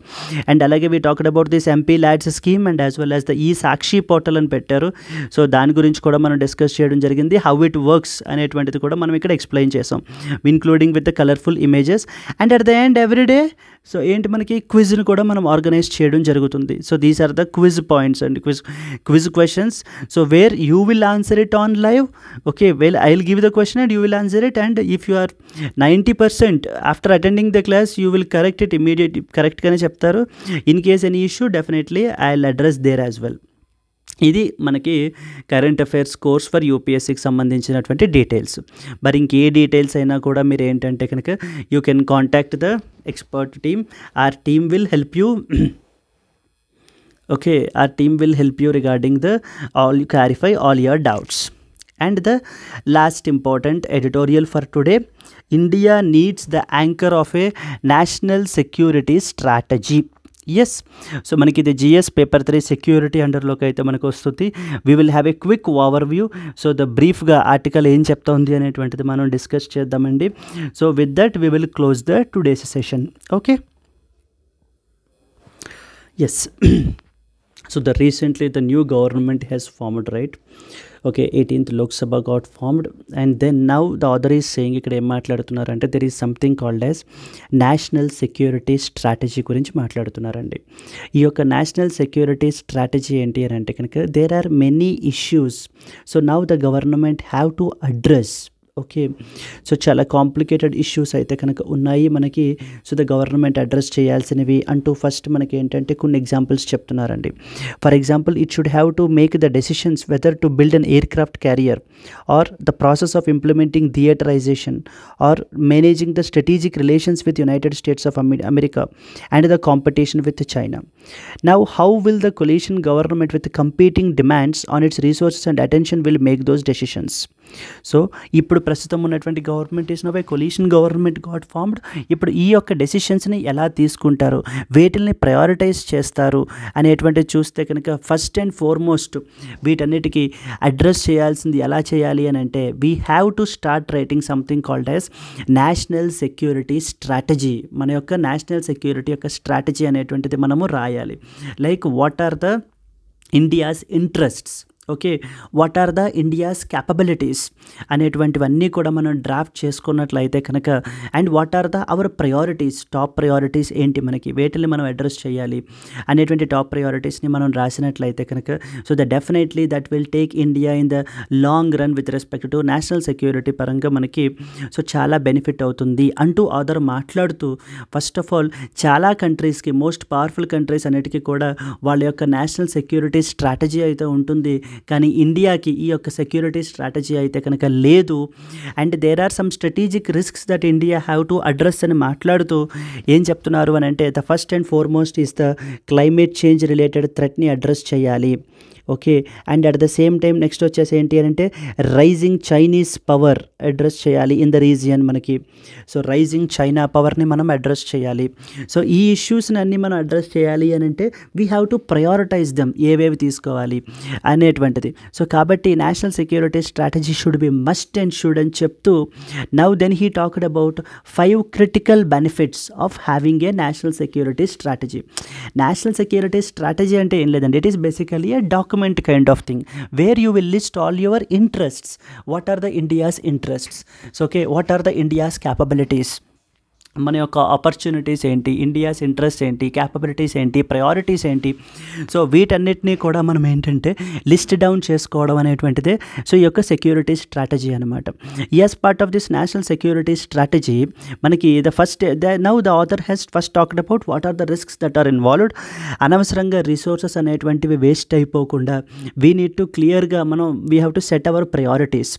అండ్ అలాగే we talked about this MP LADS scheme and as well as the ఈ సాక్షి పోర్టల్ అని పెట్టారు. సో దాని గురించి కూడా మనం డిస్కస్ చేయడం జరిగింది. హౌ ఇట్ వర్క్స్ అనేటువంటిది కూడా మనం ఇక్కడ ఎక్స్ప్లెయిన్ చేసాం, including with the colourful images. And at the end everyday so ఏంటి మనకి క్విజ్ని కూడా మనం ఆర్గనైజ్ చేయడం జరుగుతుంది. So these are the quiz points and quiz questions. So where you will answer it on live. Okay, well I will give the question and you will answer it. And if you are 90% after attending the class you will correct it immediate, కరెక్ట్గానే చెప్తారు. In case any issue definitely I will address there as well. ఇది మనకి current affairs course for యూపీఎస్సీకి సంబంధించినటువంటి details. మరి ఇంకే details అయినా కూడా మీరు ఏంటంటే కనుక you can contact the expert team. Our team will help you. Okay, our team will help you regarding the all clarify all your doubts. And the last important editorial for today, India needs the anchor of a national security strategy. Yes, so మనకి ఇది GS paper 3 security అండర్లోకి అయితే మనకు వస్తుంది. We will have a quick overview. So the బ్రీఫ్గా article ఏం చెప్తా ఉంది అనేటువంటిది మనం డిస్కస్ చేద్దామండి. So with that we will close the today's session. Okay, yes. So recently the new government has formed, right? Okay, 18th Lok Sabha got formed, and then now the author is saying ఇక్కడ ఏం మాట్లాడుతున్నారంటే there is something called as national security strategy గురించి మాట్లాడుతున్నారండి. ఈ యొక్క national security strategy ఏంటి అని అంటే కనుక there are many issues, so now the government have to address. Okay, so చాలా కాంప్లికేటెడ్ ఇష్యూస్ అయితే కనుక ఉన్నాయి మనకి. సో ద గవర్నమెంట్ అడ్రస్ చేయాల్సినవి అంటూ ఫస్ట్ మనకి ఏంటంటే కొన్ని ఎగ్జాంపుల్స్ చెప్తున్నారండి. For example, it should have to make the decisions whether to build an aircraft carrier or the process of implementing theaterisation or managing the strategic relations with United States of America and the competition with China. Now how will the coalition government with competing demands on its resources and attention will make those decisions. So ఇప్పుడు ప్రస్తుతం ఉన్నటువంటి government is now a coalition government got formed. ఇప్పుడు ఈ యొక్క డెసిషన్స్ని ఎలా తీసుకుంటారు, వేటిల్ని prioritise చేస్తారు అనేటువంటిది చూస్తే కనుక ఫస్ట్ అండ్ ఫార్మోస్ట్ వీటన్నిటికీ అడ్రస్ చేయాల్సింది ఎలా చేయాలి అని అంటే we have to start writing something called as national security strategy. మన యొక్క నేషనల్ సెక్యూరిటీ యొక్క స్ట్రాటజీ అనేటువంటిది మనము రాయాలి. Like what are the India's interests, okay, what are the India's capabilities అనేటువంటివన్నీ కూడా మనం డ్రాఫ్ట్ చేసుకున్నట్లయితే కనుక and what are the our priorities, top priorities ఏంటి మనకి, వేటిని మనం అడ్రస్ చేయాలి అనేటువంటి టాప్ ప్రయారిటీస్ని మనం రాసినట్లయితే కనుక so definitely that will take India in the long run with respect to national security పరంగా మనకి సో చాలా బెనిఫిట్ అవుతుంది అంటూ ఆథర్ మాట్లాడుతూ ఫస్ట్ ఆఫ్ ఆల్ చాలా కంట్రీస్కి, మోస్ట్ పవర్ఫుల్ కంట్రీస్ అన్నిటికీ కూడా వాళ్ళ యొక్క నేషనల్ సెక్యూరిటీ స్ట్రాటజీ అయితే ఉంటుంది, కానీ ఇండియాకి ఈ యొక్క సెక్యూరిటీ స్ట్రాటజీ అయితే కనుక లేదు. And there are some strategic risks that India have to address అని మాట్లాడుతూ ఏం చెప్తున్నారు అని అంటే the first and foremost is the climate change related థ్రెట్ని అడ్రస్ చేయాలి. Okay, and at the same time next వచ్చేసి ఏంటి అని అంటే రైజింగ్ చైనీస్ పవర్ అడ్రస్ చేయాలి ఇన్ ద రీజియన్ మనకి. సో రైజింగ్ చైనా పవర్ని మనం అడ్రస్ చేయాలి. సో ఈ ఇష్యూస్ని అన్నీ మనం అడ్రస్ చేయాలి అని అంటే we have to prioritise them, ఏవేవి తీసుకోవాలి అనేటువంటిది. సో కాబట్టి national security strategy should be must and should అని చెప్తూ now then he talked about 5 critical benefits of having a national security strategy. National security strategy అంటే ఏం లేదండి, it is basically a document kind of thing where you will list all your interests. What are the India's interests? So okay, what are the India's capabilities? మన యొక్క opportunities ఏంటి, India's interest ఏంటి, capabilities ఏంటి, priorities ఏంటి. So వీటన్నిటినీ కూడా మనం ఏంటంటే లిస్ట్ డౌన్ చేసుకోవడం అనేటువంటిదే సో ఈ యొక్క సెక్యూరిటీ స్ట్రాటజీ అనమాట. As part of this national security strategy మనకి now the author has first talked about what are the risks that are involved. అనవసరంగా రిసోర్సెస్ అనేటువంటివి వేస్ట్ అయిపోకుండా వీ నీడ్ టు క్లియర్గా మనం we have to set our priorities.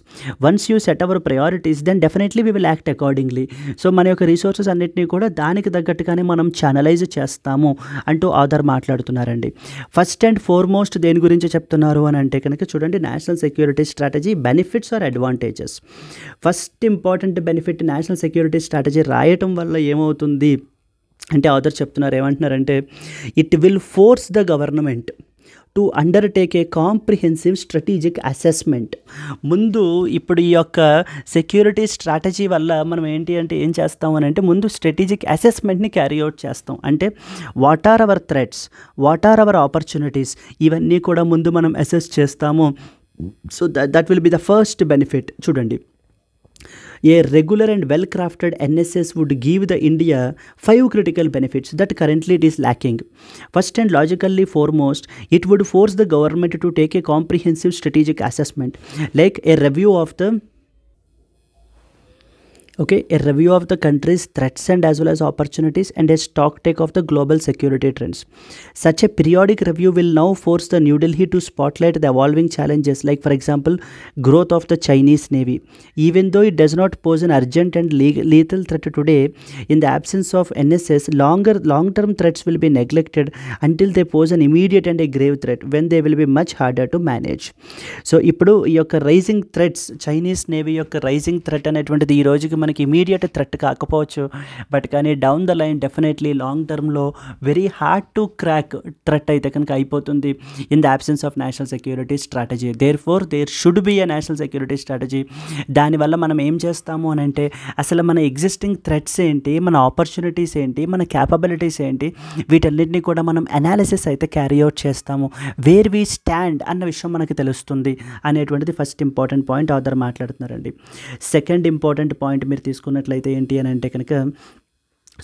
Once you set our priorities then definitely we will act accordingly. So మన యొక్క resources అన్నిటినీ కూడా దానికి తగ్గట్టుగానే మనం ఛానలైజ్ చేస్తాము అంటూ ఆథర్ మాట్లాడుతున్నారండి. ఫస్ట్ అండ్ ఫార్మోస్ట్ దేని గురించి చెప్తున్నారు అని అంటే కనుక చూడండి, national security strategy benefits or advantages. First important benefit national security strategy రాయటం వల్ల ఏమవుతుంది అంటే ఆథర్ చెప్తున్నారు, ఏమంటున్నారంటే it will force the government to undertake a comprehensive strategic assessment. ముందు ఇప్పుడు ఈ యొక్క సెక్యూరిటీ స్ట్రాటజీ వల్ల మనం ఏంటి అంటే ఏం చేస్తాం అని అంటే ముందు స్ట్రాటజిక్ అసెస్మెంట్ని క్యారీ అవుట్ చేస్తాం. అంటే what are our threats, what are our opportunities, ఇవన్నీ కూడా ముందు మనం అసెస్ చేస్తాము. So that will be the first benefit. చూడండి, A regular and well-crafted NSS would give the India 5 critical benefits that currently it is lacking. First and logically foremost, it would force the government to take a comprehensive strategic assessment, like a review of the a review of the country's threats and as well as opportunities, and a stock take of the global security trends. Such a periodic review will now force the New Delhi to spotlight the evolving challenges, like for example, growth of the Chinese Navy. Even though it does not pose an urgent and lethal threat today, in the absence of NSS, long-term threats will be neglected until they pose an immediate and a grave threat, when they will be much harder to manage. So ఇప్పుడు ఈ యొక్క rising threats, Chinese navy యొక్క rising threat అనేటువంటిది ఈ రోజుకి మనకి immediate threat కాకపోవచ్చు, but కానీ down the line definitely long టర్మ్లో very hard to crack threat అయితే కనుక అయిపోతుంది in the absence of national security strategy. There should be a national security strategy. దానివల్ల మనం ఏం చేస్తాము అని అంటే, అసలు మన ఎగ్జిస్టింగ్ థ్రెట్స్ ఏంటి, మన ఆపర్చునిటీస్ ఏంటి, మన క్యాపబిలిటీస్ ఏంటి, వీటన్నిటిని కూడా మనం అనాలిసిస్ అయితే క్యారీ అవుట్ చేస్తాము. వేర్ వీ స్టాండ్ అన్న విషయం మనకి తెలుస్తుంది అనేటువంటిది ఫస్ట్ ఇంపార్టెంట్ పాయింట్ ఆథర్ మాట్లాడుతున్నారండి. సెకండ్ ఇంపార్టెంట్ పాయింట్ మీరు తీసుకున్నట్లయితే ఏంటి అని అంటే కనుక,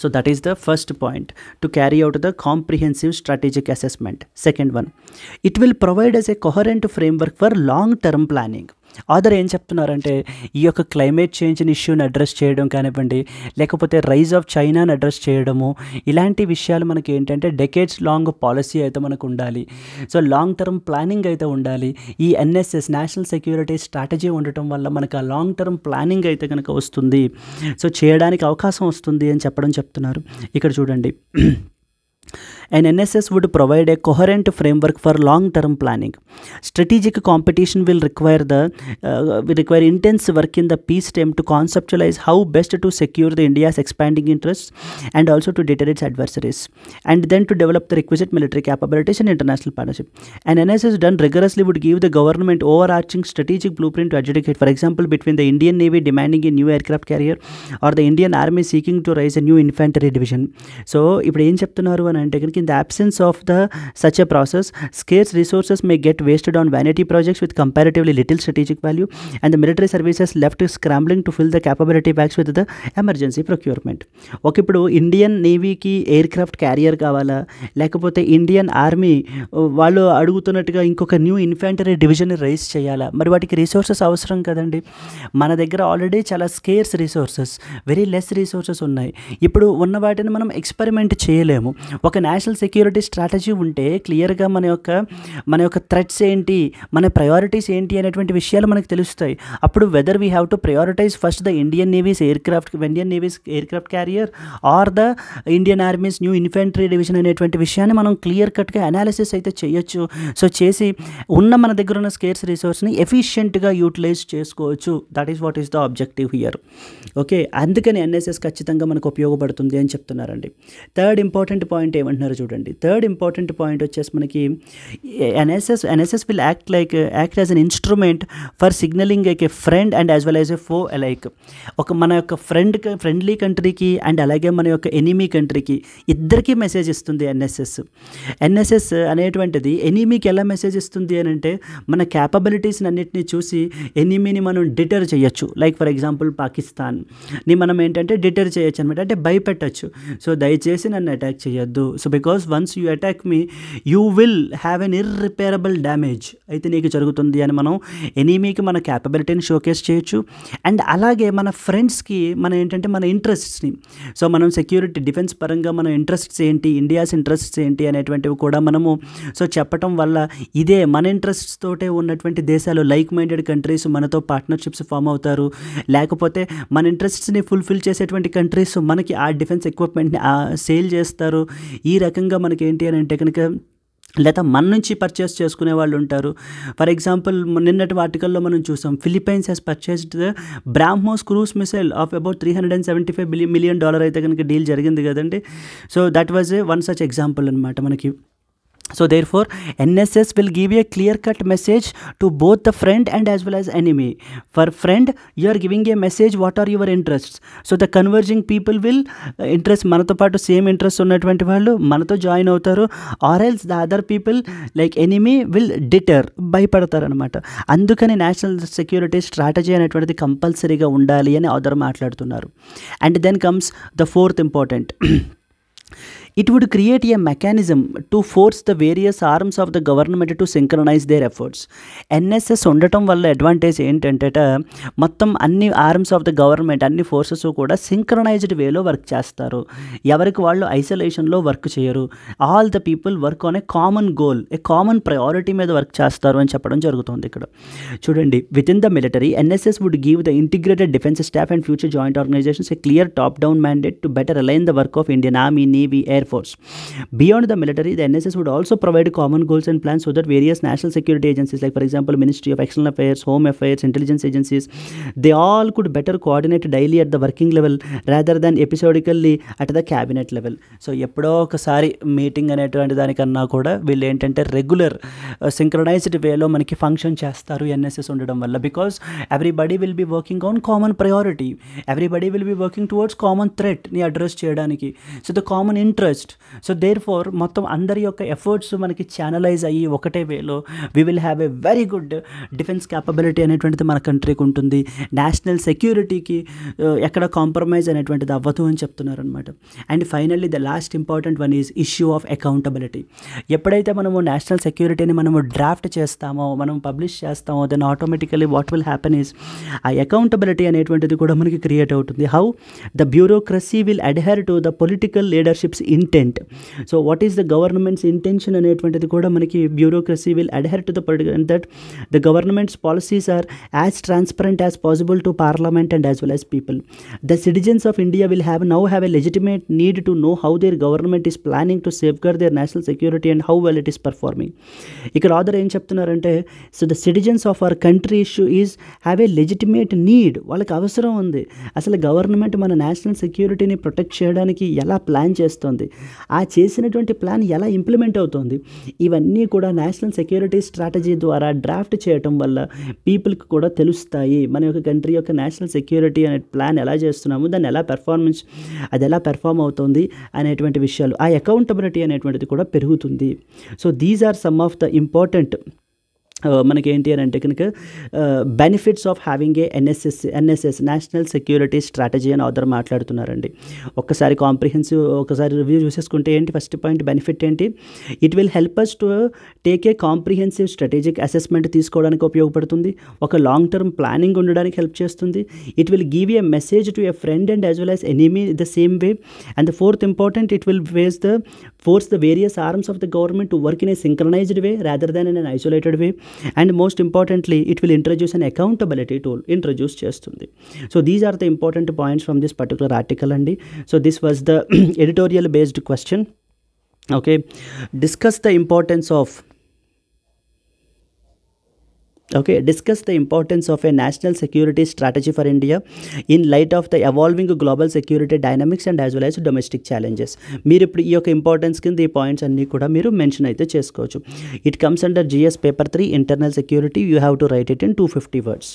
so that is the first point, to carry out the comprehensive strategic assessment. Second one, it will provide us a coherent framework for long term planning. Author ఏం చెప్తున్నారంటే, ఈ యొక్క క్లైమేట్ చేంజ్ని ఇష్యూని అడ్రస్ చేయడం కానివ్వండి, లేకపోతే రైజ్ ఆఫ్ చైనాని అడ్రస్ చేయడము, ఇలాంటి విషయాలు మనకి ఏంటంటే డెకేడ్స్ లాంగ్ పాలసీ అయితే మనకు ఉండాలి. సో లాంగ్ టర్మ్ ప్లానింగ్ అయితే ఉండాలి. ఈ ఎన్ఎస్ఎస్ నేషనల్ సెక్యూరిటీ స్ట్రాటజీ ఉండటం వల్ల మనకు ఆ లాంగ్ టర్మ్ ప్లానింగ్ అయితే కనుక వస్తుంది, సో చేయడానికి అవకాశం వస్తుంది అని చెప్తున్నారు. ఇక్కడ చూడండి, an NSS would provide a coherent framework for long-term planning. Strategic competition will require intense work in the peace time to conceptualize how best to secure the India's expanding interests and also to deter its adversaries, and then to develop the requisite military capabilities and international partnership. An NSS done rigorously would give the government overarching strategic blueprint to adjudicate, for example, between the Indian Navy demanding a new aircraft carrier or the Indian Army seeking to raise a new infantry division. So ఇప్పుడు ఏం చెప్తున్నారు అని అంటే, in the absence of such a process, scarce resources may get wasted on vanity projects with comparatively little strategic value, and the military services left scrambling to fill the capability bags with the emergency procurement. Okay, ఇప్పుడు Indian నేవీకి air craft carrier కావాలా, లేకపోతే Indian army వాళ్ళు అడుగుతున్నట్టుగా ఇంకొక new infantry division rise చేయాలా? మరి వాటికి resources అవసరం కదండి. మన దగ్గర ఆల్రెడీ చాలా scares resources, very less resources ఉన్నాయి. ఇప్పుడు ఉన్న వాటిని మనం ఎక్స్పెరిమెంట్ చేయలేము. ఒక నేషనల్ సెక్యూరిటీ స్ట్రాటజీ ఉంటే క్లియర్గా మన యొక్క థ్రెట్స్ ఏంటి, మన ప్రయారిటీస్ ఏంటి అనేటువంటి విషయాలు మనకు తెలుస్తాయి. అప్పుడు whether we have to prioritise first the Indian navy's aircraft carrier or the Indian army's new infantry division అనేటువంటి విషయాన్ని మనం క్లియర్ కట్గా అనాలిసిస్ అయితే చేయొచ్చు. సో చేసి మన దగ్గర ఉన్న స్కేర్స్ రిసోర్స్ని ఎఫిషియెంట్గా యూటిలైజ్ చేసుకోవచ్చు. That is what is the objective here. Okay, అందుకని ఎన్ఎస్ఎస్ ఖచ్చితంగా మనకు ఉపయోగపడుతుంది అని చెప్తున్నారండి. థర్డ్ ఇంపార్టెంట్ పాయింట్ ఏమంటున్నారు చూడండి. థర్డ్ ఇంపార్టెంట్ పాయింట్ వచ్చేసి మనకి NSS will act as an instrument for signalling like A friend and as well as a ఫో అలైక్. మన యొక్క ఫ్రెండ్లీ కంట్రీకి అండ్ అలాగే మన యొక్క ఎనిమీ కంట్రీకి ఇద్దరికీ మెసేజ్ ఇస్తుంది ఎన్ఎస్ఎస్ అనేటువంటిది. ఎనిమీకి ఎలా మెసేజ్ ఇస్తుంది అని అంటే, మన క్యాపబిలిటీస్ని అన్నిటినీ చూసి ఎనిమీని మనం డిటర్ చేయొచ్చు. లైక్ ఫర్ ఎగ్జాంపుల్ పాకిస్తాన్ని మనం ఏంటంటే డిటర్ చేయొచ్చు అనమాట, అంటే భయపెట్టచ్చు. సో దయచేసి నన్ను అటాక్ చేయొద్దు. So because once you attack me you will have an irreparable damage అయితే నీకు జరుగుతుంది అని మనం ఎనిమీకి మన క్యాపబిలిటీని షోకేస్ చేయొచ్చు. అండ్ అలాగే మన ఫ్రెండ్స్కి మన ఇంట్రెస్ట్స్ని, సో మనం సెక్యూరిటీ డిఫెన్స్ పరంగా మన ఇంట్రెస్ట్స్ ఏంటి, ఇండియాస్ ఇంట్రెస్ట్స్ ఏంటి అనేటువంటివి కూడా మనము సో చెప్పటం వల్ల ఇదే మన ఇంట్రెస్ట్స్ తోటే ఉన్నటువంటి దేశాలు, లైక్ మైండెడ్ కంట్రీస్ మనతో పార్ట్నర్షిప్స్ ఫామ్ అవుతారు. లేకపోతే మన ఇంట్రెస్ట్స్ని ఫుల్ఫిల్ చేసేటువంటి కంట్రీస్ మనకి ఆ డిఫెన్స్ ఎక్విప్మెంట్ని సేల్ చేస్తారు. ఈ రకంగా మనకి ఏంటి అని అంటే కనుక, లేదా మన నుంచి పర్చేస్ చేసుకునే వాళ్ళు ఉంటారు. ఫర్ ఎగ్జాంపుల్ నిన్నటి ఆర్టికల్లో మనం చూసాం, Philippines has purchased the BrahMos cruise missile of about $375 million అయితే కనుక డీల్ జరిగింది కదండి. So that was one such example అనమాట మనకి. So therefore NSS will give a clear cut message to both the friend and as well as enemy. For friend, you are giving a message what are your interests, so the converging people will interest మనతో పాటు same interest ఉన్నటువంటి వాళ్ళు మనతో join అవుతారు, or else the other people like enemy will deter, భయపడతారు అనమాట. అందుకని national security strategy అనేటువంటిది కంపల్సరీగా ఉండాలి అని ఆథర్ మాట్లాడుతున్నారు. And then comes the fourth important, it would create a mechanism to force the various arms of the government to synchronize their efforts. NSS ఉండటం వల్ల అడ్వాంటేజ్ ఏంటంటే మొత్తం అన్ని ఆర్మ్స్ ఆఫ్ ద గవర్నమెంట్, అన్ని ఫోర్సెస్ కూడా సింక్రనైజ్డ్ వేలో work చేస్తారు, ఎవరికి వాళ్ళు ఐసోలేషన్లో వర్క్ చేయరు. All the people work on a common goal, a common priority మీద వర్క్ చేస్తారు అని చెప్పడం జరుగుతుంది ఇక్కడ. చూడండి, within the military NSS would give the integrated defence staff and future joint organisations a clear top down mandate to better align the work of Indian army, navy, air force. Beyond the military, the NSS would also provide common goals and plans so that various national security agencies, like for example Ministry of External Affairs, Home Affairs, intelligence agencies, they all could better coordinate daily at the working level rather than episodically at the cabinet level. So ఎప్పుడో ఒకసారి meeting అనేటువంటి దానికన్నా కూడా వీళ్ళు ఏంటంటే regular synchronised వేలో మనకి function చేస్తారు ఎన్ఎస్ఎస్ ఉండడం వల్ల, because everybody will be working on common priority, everybody will be working towards common థ్రెట్ని అడ్రస్ చేయడానికి, so the common interest. So therefore మొత్తం అందరి యొక్క ఎఫర్ట్స్ మనకి ఛానలైజ్ అయ్యి ఒకటే వేలో we will have a very good defence capability అనేటువంటిది మన కంట్రీకి ఉంటుంది. నేషనల్ సెక్యూరిటీకి ఎక్కడ కాంప్రమైజ్ అనేటువంటిది అవ్వదు అని చెప్తున్నారు అనమాట. And finally the last important one is issue of accountability. ఎప్పుడైతే మనము నేషనల్ సెక్యూరిటీని మనము డ్రాఫ్ట్ చేస్తామో, మనం పబ్లిష్ చేస్తామో, then automatically what will happen is uh accountability అనేటువంటిది కూడా మనకి క్రియేట్ అవుతుంది. How the bureaucracy will adhere to the political leadership's intent. So what is the government's intention అనేటువంటిది కూడా మనకి bureaucracy will adhere to the political, that the government's policies are as transparent as possible to parliament and as well as people. The citizens of India will have a legitimate need to know how there government is planning to safeguard their national security and how well it is performing. ఇక్కడ ఆథర్ ఏం చెప్తున్నారంటే, so the citizens of our country is have a legitimate need, వాళ్ళకి అవసరం ఉంది అసలు government మన national సెక్యూరిటీని ప్రొటెక్ట్ చేయడానికి ఎలా ప్లాన్ చేస్తుంది, ఆ చేసినటువంటి ప్లాన్ ఎలా ఇంప్లిమెంట్ అవుతుంది, ఇవన్నీ కూడా నేషనల్ సెక్యూరిటీ స్ట్రాటజీ ద్వారా డ్రాఫ్ట్ చేయటం వల్ల పీపుల్కి కూడా తెలుస్తాయి. మన యొక్క కంట్రీ యొక్క నేషనల్ సెక్యూరిటీ అనే ప్లాన్ ఎలా చేస్తున్నాము, దాన్ని ఎలా అది ఎలా పెర్ఫామ్ అవుతుంది అనేటువంటి విషయాలు, ఆ అకౌంటబిలిటీ అనేటువంటిది కూడా పెరుగుతుంది. So these are some of the important మనకి ఏంటి అని అంటే కనుక benefits of having a NSS national security strategy అని ఆథర్ మాట్లాడుతున్నారండి. ఒక్కసారి కాంప్రిహెన్సివ్ ఒకసారి రివ్యూ చూసేసుకుంటే ఏంటి ఫస్ట్ పాయింట్ బెనిఫిట్ ఏంటి, it will help us to take a comprehensive strategic assessment తీసుకోవడానికి ఉపయోగపడుతుంది, ఒక లాంగ్ టర్మ్ ప్లానింగ్ ఉండడానికి హెల్ప్ చేస్తుంది. It will give a message to a friend and as well as enemy the same way. And the fourth important, it will force the various arms of the government to work in a synchronized way rather than in an isolated way. And most importantly, it will introduce an accountability tool, introduce చేస్తుంది. So these are the important points from this particular article అండి. So this was the editorial based question. Okay, discuss the importance of discuss the importance of a national security strategy for India in light of the evolving global security dynamics and as well as domestic challenges. మీరు ఇప్పుడు ఈ యొక్క importance కింద ఈ points అన్నీ కూడా మీరు mention అయితే చేసుకోవచ్చు. It comes under GS paper 3 internal security, you have to write it in 250 words.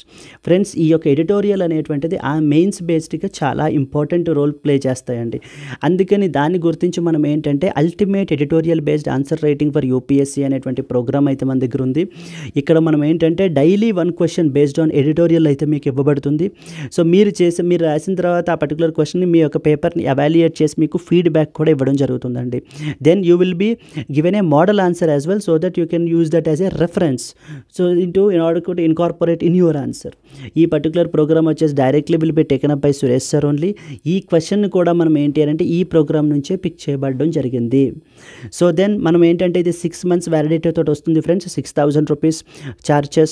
Friends, ఈ యొక్క ఎడిటోరియల్ అనేటువంటిది ఆ మెయిన్స్ బేస్డ్గా చాలా ఇంపార్టెంట్ రోల్ ప్లే చేస్తాయండి. అందుకని దాన్ని గుర్తించి మనం ఏంటంటే ultimate editorial based answer writing for UPSC అనేటువంటి ప్రోగ్రామ్ అయితే మన దగ్గర ఉంది. ఇక్కడ మనం ఏంటంటే daily 1 question based on editorial అయితే మీకు ఇవ్వబడుతుంది. సో మీరు రాసిన తర్వాత ఆ పర్టికులర్ క్వశ్చన్ని మీ యొక్క పేపర్ని ఎవాల్యుయేట్ చేసి మీకు ఫీడ్బ్యాక్ కూడా ఇవ్వడం జరుగుతుందండి. Then you will be given a model answer as well so that you can use that as a reference in order to incorporate in your answer. ఈ పర్టికులర్ ప్రోగ్రామ్ వచ్చేసి directly will be taken up by Suresh sir only. ఈ question కూడా మనం ఏంటి అంటే ఈ programme నుంచే pick చేయబడడం జరిగింది. సో దెన్ మనం ఏంటంటే ఇది 6 months వ్యాలిడిటీ తోటి వస్తుంది ఫ్రెండ్స్. 6,000 rupees ఛార్జ్ చేస్తున్నారు.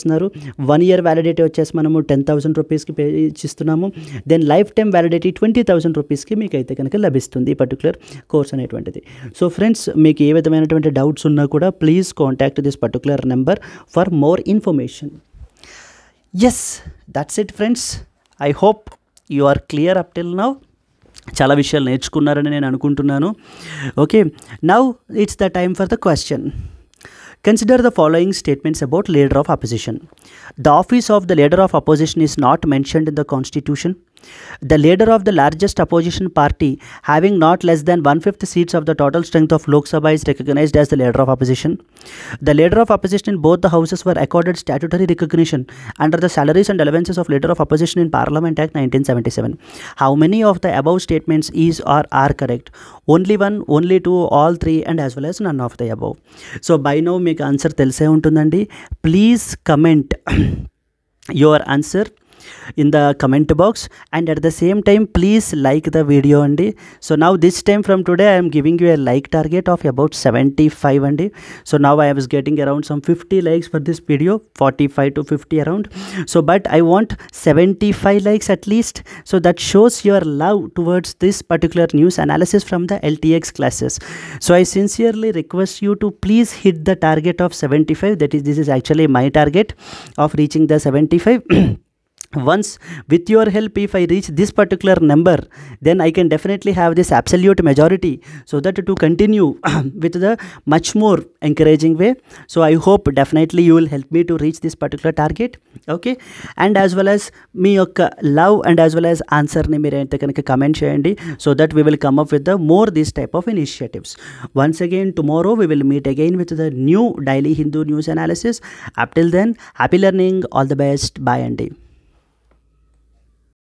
1 year వ్యాలిడిటీ వచ్చేసి మనము 10,000 rupeesకి పే ఇచ్చిస్తున్నాము. దెన్ లైఫ్ టైం వ్యాలిడిటీ 20,000 rupeesకి మీకు అయితే కనుక లభిస్తుంది ఈ పర్టికులర్ కోర్స్ అనేటువంటిది. సో ఫ్రెండ్స్, మీకు ఏ విధమైనటువంటి డౌట్స్ ఉన్నా కూడా please contact this particular number for more information. Yes, that's it friends. I hope you are clear up till now. చాలా విషయాలు నేర్చుకున్నారని నేను అనుకుంటున్నాను. Okay, now it's the time for the question. Consider the following statements about leader of opposition. The office of the leader of opposition is not mentioned in the constitution. The leader of the largest opposition party, having not less than 1/5 seats of the total strength of Lok Sabha, is recognized as the leader of opposition. The leader of opposition in both the houses were accorded statutory recognition under the Salaries and Allowances of Leader of Opposition in Parliament Act 1977. How many of the above statements is or are correct? Only one, only two, all three, and as well as none of the above. So by now మీకు answer తెలిసే ఉంటుందండి. Please comment your answer in the comment box, and at the same time please like the video andi. So now this time from today I am giving you a like target of about 75 andi. So now I was getting around some 50 likes for this video, 45 to 50 around. So but I want 75 likes at least, so that shows your love towards this particular news analysis from the LTX classes. So I sincerely request you to please hit the target of 75. That is, this is actually my target of reaching the 75. Once with your help, if I reach this particular number, then I can definitely have this absolute majority, so that to continue with the much more encouraging way. So I hope definitely you will help me to reach this particular target. Okay, and as well as మీ యొక్క love and as well as ఆన్సర్ని మీరు అయితే కనుక comment చేయండి, so that we will come up with the more this type of initiatives. Once again, tomorrow we will meet again with the new daily Hindu news analysis. Up till then, happy learning, all the best, bye Andy.